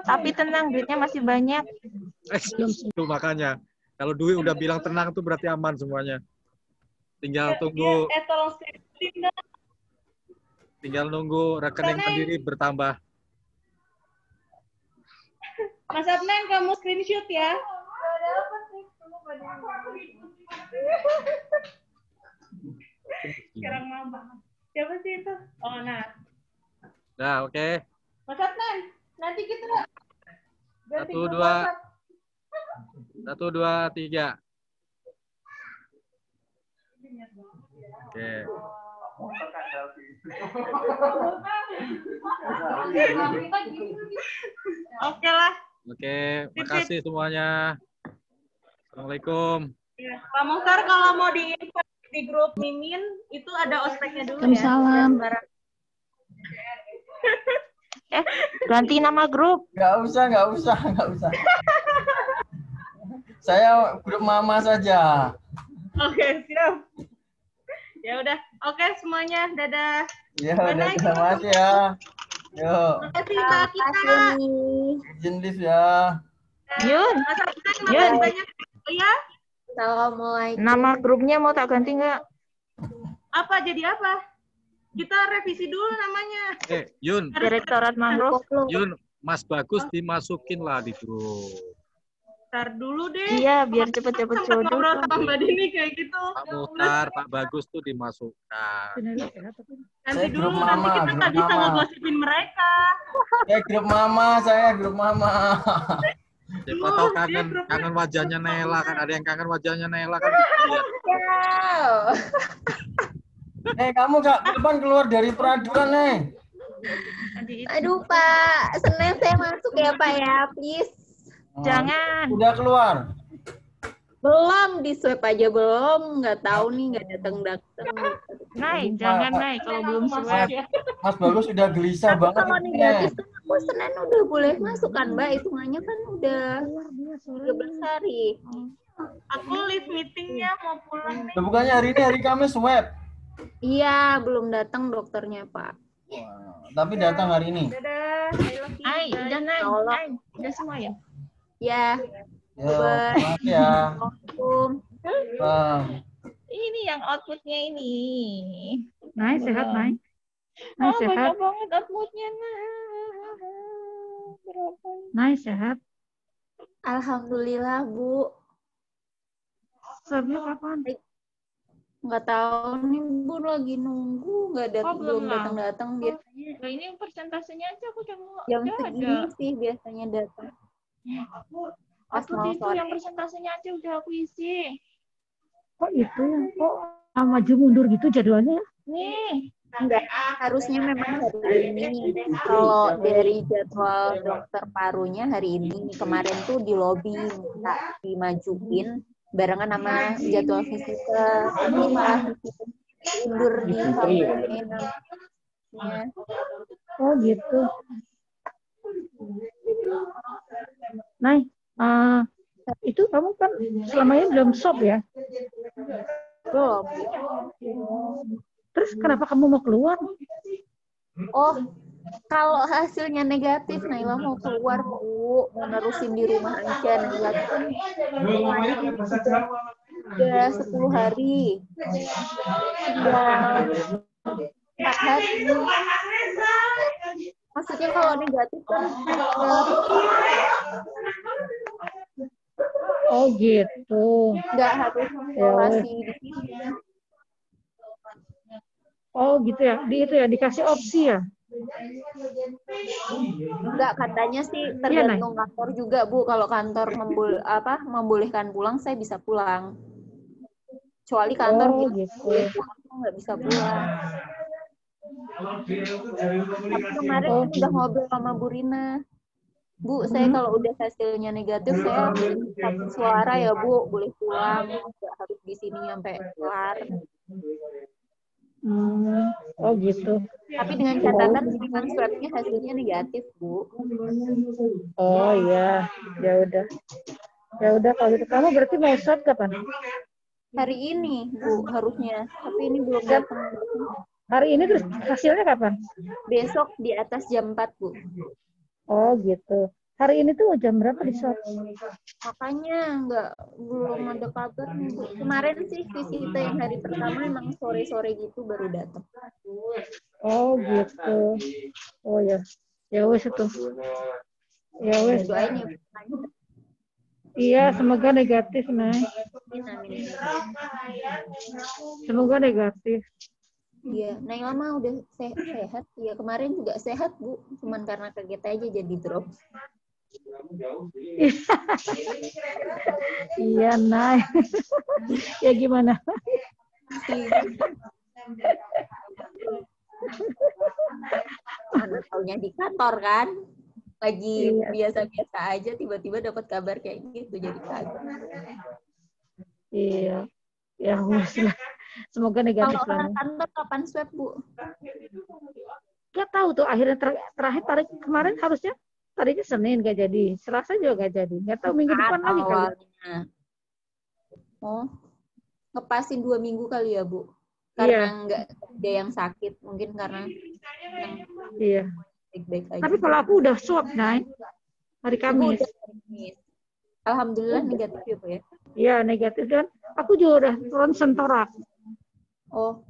Tapi tenang, duitnya masih banyak. Itu makanya. Kalau Dwi udah bilang tenang tuh berarti aman semuanya. Tinggal tunggu. Tolong screenshot dong. Tinggal nunggu rekening sendiri bertambah. Mas Adnan, kamu screenshot ya. Sekarang mama. Siapa sih itu? Oh, nah. Nah, oke. Mas Adnan, nanti kita ganti 1, 2, 3. Oke. Oke lah. Oke, makasih semuanya. Assalamualaikum. Ya, Pak Mukhtar kalau mau di grup Mimin itu ada ospeknya dulu ya. Waalaikumsalam. Ganti nama grup. Nggak usah. Saya grup mama saja. Oke, siap. Ya udah. Oke semuanya, dadah. Ya, udah makasih ya. Yuk. Makasih Kak kita. Izin live ya. Yun. Yun. Banyak. Oh ya? Assalamualaikum. Nama grupnya mau tak ganti nggak? Apa jadi apa? Kita revisi dulu namanya. Yun. Direktorat Mangrove. Yun, Mas Bagus dimasukin lah di grup. Ntar dulu deh. Iya, biar cepet-cepet jodoh. Ngobrol sama Mbak Dini kayak gitu. Pak Mukhtar, Pak Bagus tuh dimasukkan. Nanti dulu, nanti kita nggak bisa ngegosipin mereka. Grup mama. Siapa tahu kangen wajahnya Nela kan, ada yang kangen wajahnya Nela kan. Kamu kapan keluar dari peradilan Aduh Pak, Senin saya masuk ya Pak ya, please. Jangan. Udah keluar? Belum, di swab aja belum, nggak tahu nih, nggak datang. Jangan kalau belum swab. Mas Bagus sudah gelisah banget. Kalau negatif kan aku Senin udah boleh masuk kan Mbak, hitungannya kan udah 13 hari. Aku list meetingnya mau pulang nih. Bukannya hari ini hari Kamis swab? Iya, belum datang dokternya Pak. Tapi datang hari ini. Dadah. Udah udah semua ya? Ya. Makasih ya. Ini yang outputnya ini. Sehat. Banyak banget outputnya. Sehat. Alhamdulillah Bu. Swabnya kapan? Nggak tahu nih Bu, lagi nunggu, belum datang biasanya. Ini persentasenya aja aku udah mau. Jam segini sih biasanya datang. Pas mau itu sore. yang persentasenya aja udah aku isi. Kok itu yang maju mundur gitu jadwalnya? Nih. Enggak, harusnya memang hari ini. Kalau dari jadwal dokter parunya hari ini, kemarin tuh di lobby minta dimajuin barengan sama jadwal visitor. Ini malah visitor undur di kampusnya. Oh gitu. Itu kamu kan selama ini belum swab ya? Belum. Terus kenapa kamu mau keluar? Oh, kalau hasilnya negatif, Naila mau keluar Bu, mau nerusin di rumah aja. Naila kan udah 10 hari. Udah 4 hari. Maksudnya kalau negatif kan Oh gitu. nggak harus isolasi di sini. Oh gitu ya. Dikasih opsi ya? Enggak, katanya sih tergantung kantor juga Bu. Kalau kantor membolehkan pulang, saya bisa pulang. Kecuali kantor gitu. Nggak bisa pulang. Kemarin udah ngobrol sama Bu Rina. Bu, saya kalau udah hasilnya negatif, saya satu suara ya Bu, boleh pulang. Nggak harus di sini sampai kelar. Oh gitu. Tapi dengan catatan dengan swabnya hasilnya negatif Bu. Oh iya, ya udah kalau gitu. Kamu berarti mau swab kapan? Hari ini Bu harusnya, tapi ini belum datang. Hari ini terus hasilnya kapan? Besok di atas jam 4 Bu. Oh gitu. Hari ini tuh jam berapa di swab? Makanya belum ada kabar nih Bu. Kemarin sih visita yang hari pertama emang sore-sore gitu baru datang. Oh gitu. Oh ya. Ya wes itu. Ya wes. Doain ya. Iya, semoga negatif, Nay. Semoga negatif. Iya, Naila mah udah sehat. Ya kemarin juga sehat Bu, cuman karena kaget aja jadi drop. Iya, Nay. Ya gimana? parunya di kantor kan. Lagi Iya. biasa-biasa aja tiba-tiba dapat kabar kayak gitu jadi kaget. Iya. Ya wes lah. Semoga negatif Kalau lah. orang kantor kapan swab, Bu? Gak tahu tuh akhirnya terakhir tarik kemarin harusnya tariknya Senin gak jadi. Selasa juga gak jadi. Gak tahu minggu depan lagi kali. Awalnya. Oh, ngepasin 2 minggu kali ya, Bu? Iya. Karena nggak ada yang sakit. Mungkin karena yang Iya. baik-baik aja. Tapi kalau aku udah swab, Nay. Hari Ibu Kamis. udah Kamis. Alhamdulillah negatif ya, Bu ya? Iya, negatif. Dan aku juga udah ronsen torak. Oh,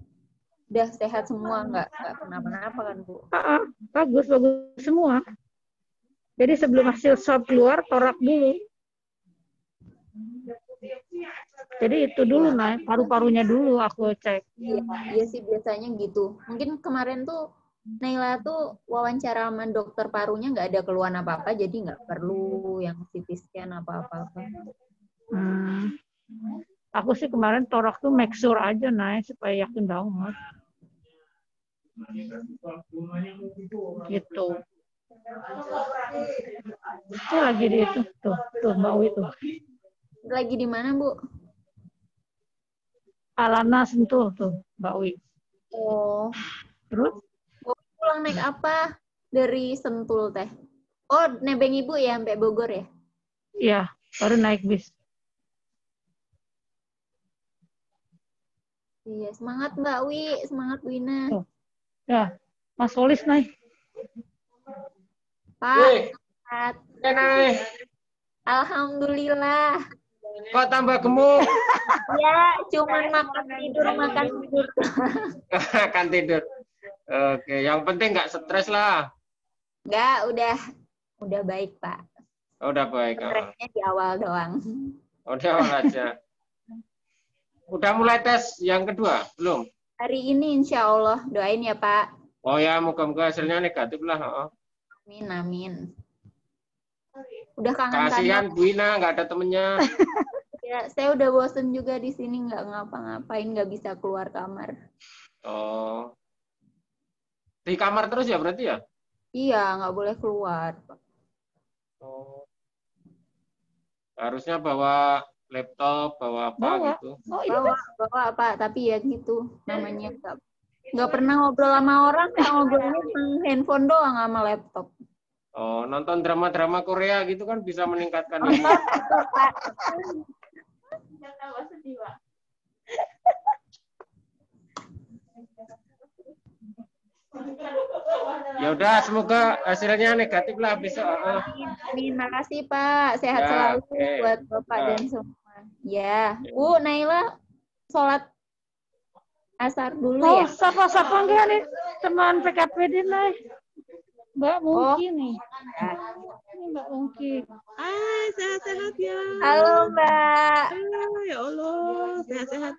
udah sehat semua, nggak kenapa-napa kan, Bu? Bagus semua. Jadi sebelum hasil swab keluar, torak dulu. Jadi itu dulu, Nay. Paru-parunya dulu aku cek. Iya sih biasanya gitu. Mungkin kemarin tuh Naila tuh wawancara sama dokter parunya nggak ada keluhan apa-apa, jadi nggak perlu yang CT scan apa-apa. Aku sih kemarin torak tuh make sure aja, Nay, supaya yakin banget. Gitu. Itu lagi di itu. Tuh Mbak Wi tuh. Lagi di mana, Bu? Alana Sentul tuh, Mbak Wi. Oh. Terus? Pulang naik apa dari Sentul teh? Oh, nebeng Ibu ya sampai Bogor ya? Iya, baru naik bis. Iya, semangat Mbak Wi, semangat Wina. Oh. Ya, Mas Solis naik. Pak, sehat. Alhamdulillah. Kok tambah gemuk? Ya, cuman makan tidur. Makan tidur. Oke, yang penting nggak stres lah. Nggak, udah baik, Pak. Udah baik. Stresnya di awal doang. Udah awal aja. Udah mulai tes yang kedua? Belum? Hari ini insya Allah. Doain ya, Pak. Oh ya, moga-moga hasilnya negatif lah. Amin. Udah kangen kasihan Bu Ina, nggak ada temennya. Ya, saya udah bosen juga di sini, nggak ngapa-ngapain, nggak bisa keluar kamar. Oh. Di kamar terus ya berarti ya? Iya, nggak boleh keluar. Oh. Harusnya bawa laptop, bawa apa gitu. Bawa Pak, tapi ya gitu namanya nggak pernah ngobrol sama orang, ngobrolnya sama handphone doang sama laptop. Oh, nonton drama-drama Korea gitu kan bisa meningkatkan ini. Ya udah, semoga hasilnya negatif lah besok. Amin, makasih Pak. Sehat Ya, selalu oke. buat Bapak dan semua. Ya, Bu Naila sholat asar dulu ya. Sapa enggak nih teman PKPD nih? Mbak Mungki nih. Ini Mbak Mungki. Sehat-sehat ya. Halo Mbak. Ya Allah, sehat-sehat.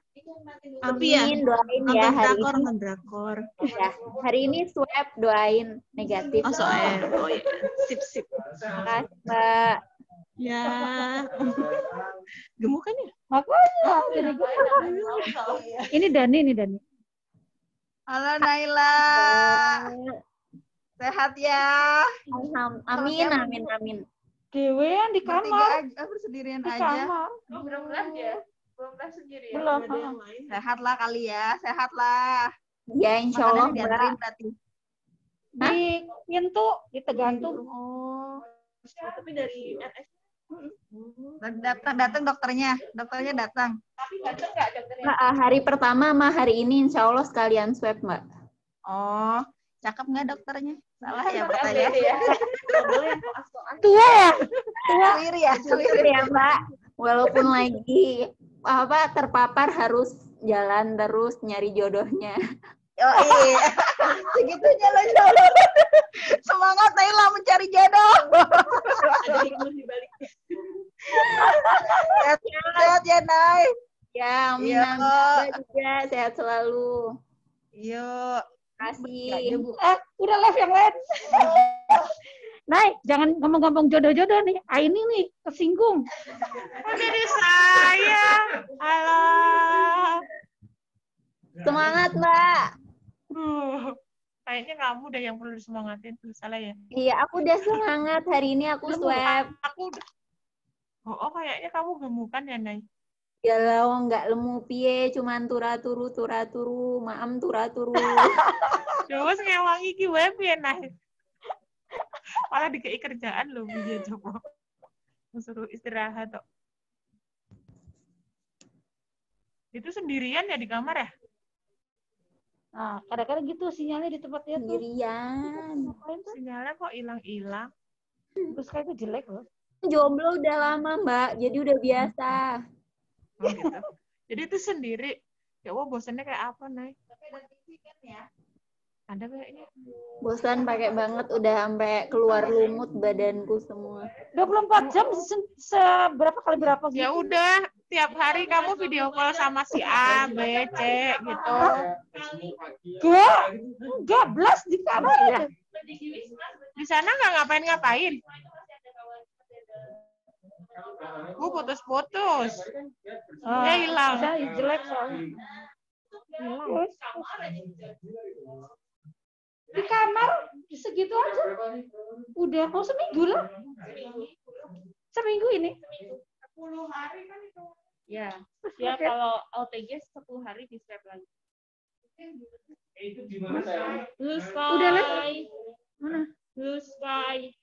Amin, doain ya hari ini. Nonton drakor. Ya, hari ini swab, doain negatif. Oh, soalnya. Oh ya, sip. Makasih Mbak. Ya. Gemuk kan ya? Makanya. Ini Dani. Halo Naila. Sehat ya. Amin. Dewean di kamar. Aku sendirian Di aja. kamar. Belum sendiri ya? Belum. Sehat lah kali ya. Sehat lah. Ya insya Allah Makanannya dianterin Mbak. berarti. Di pintu, di Tegantung. Oh. Tapi dari RS. Datang dokternya datang. Tapi datang nggak dokternya? Mbak, hari pertama sama hari ini insya Allah sekalian swab Mbak. Oh, cakep nggak dokternya? Salah ya bertanya. Tua ya? Suwir ya Mbak. Walaupun lagi terpapar harus jalan terus nyari jodohnya. Oh iya. Segitunya loh jodoh. Semangat Naila mencari jodoh. Ada hikmah di balik. Sehat ya Nay. Ya, amin. Mbak juga sehat selalu. Yuk. Kasih. Udah live yang lain. Nay, jangan ngomong-ngomong jodoh-jodoh nih. Aini nih kesinggung. Jadi saya. Alah. Semangat Mbak. kayaknya kamu udah yang perlu disemangatin tuh, salah ya? Iya, aku udah semangat hari ini aku swab. Aku udah. Oh, kayaknya kamu gemukan ya, Nay? Ya lah, nggak lemu piye, cuman turu, maem turu. Terus ngewangi ki wae piye, Nay? Malah dikei kerjaan loh, piye coba. Suruh istirahat tok. Itu sendirian ya di kamar ya? Nah, kadang-kadang gitu sinyalnya di tempat dia tuh. Sendirian. Sinyalnya kok hilang-hilang. Terus kayak itu jelek loh. Jomblo udah lama, Mbak. Jadi udah biasa. Oh, gitu. Jadi itu sendiri. Ya Allah, bosannya kayak apa, Nay? Tapi ada TV kan ya? Ada kayaknya. Bosan pakai banget, udah sampai keluar lumut badanku semua. 24 jam seberapa kali berapa gitu? Ya udah, tiap hari kamu video call sama si A, B, C gitu. Enggak, blas di kamar ya. Di sana nggak ngapain-ngapain. Putus-putus. Ya hilang. Saya jelek soalnya. Hilang. Di kamar segitu aja. Udah mau seminggu lah. Seminggu ini. 10 hari kan itu. Ya, ya kalau OTG 10 hari di swab lagi. Itu di mana saya? Blue Udah lah. Sky. Mana? Blue Sky.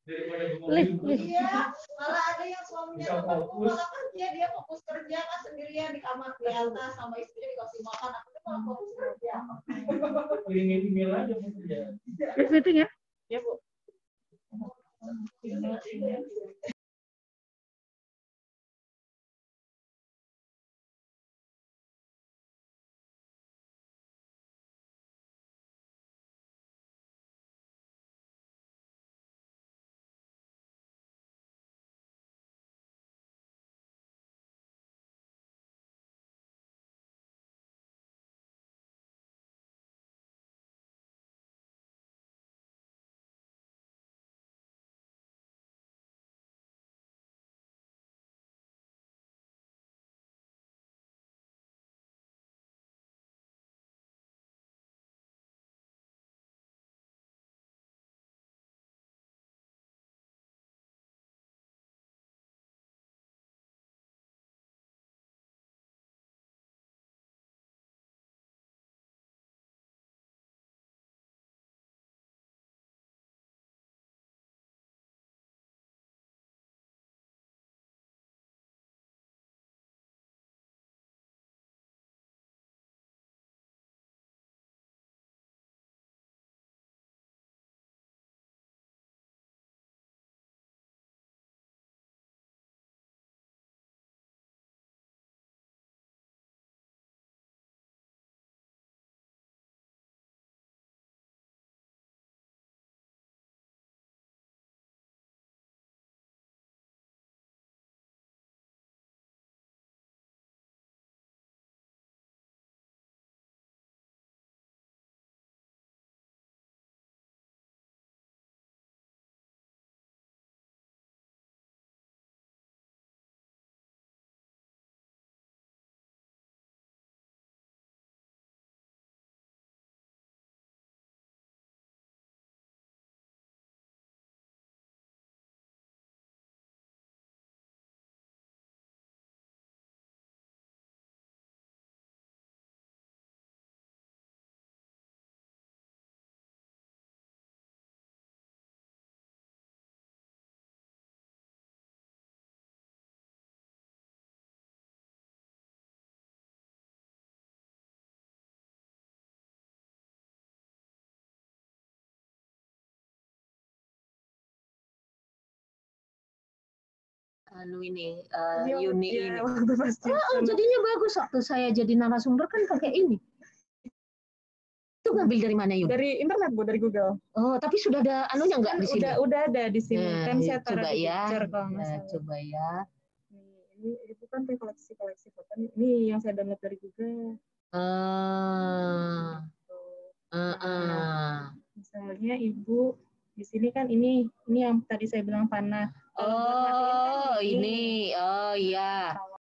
Iya, malah ada yang suaminya malah kerja, dia fokus kerja kan sendirian di kamar di atas sama istrinya dikasih makan, aku tuh malah fokus kerja. Kirim email aja ya. Meeting ya? Ya, Bu. Anu ini Uni ini. jadinya bagus waktu saya jadi narasumber kan pakai ini. Itu ngambil dari mana Yun? dari internet, Bu, dari Google. Oh, tapi sudah ada anunya nggak di sini? Udah ada di sini. Nah, Kan saya taruh coba di ya. picture kalau nggak Nah, salah. coba ya. Ini bukan koleksi foto. Ini yang saya download dari Google. Misalnya Ibu di sini kan ini yang tadi saya bilang panah. Kalau buat matiin kan Oh, ini. Oh, iya.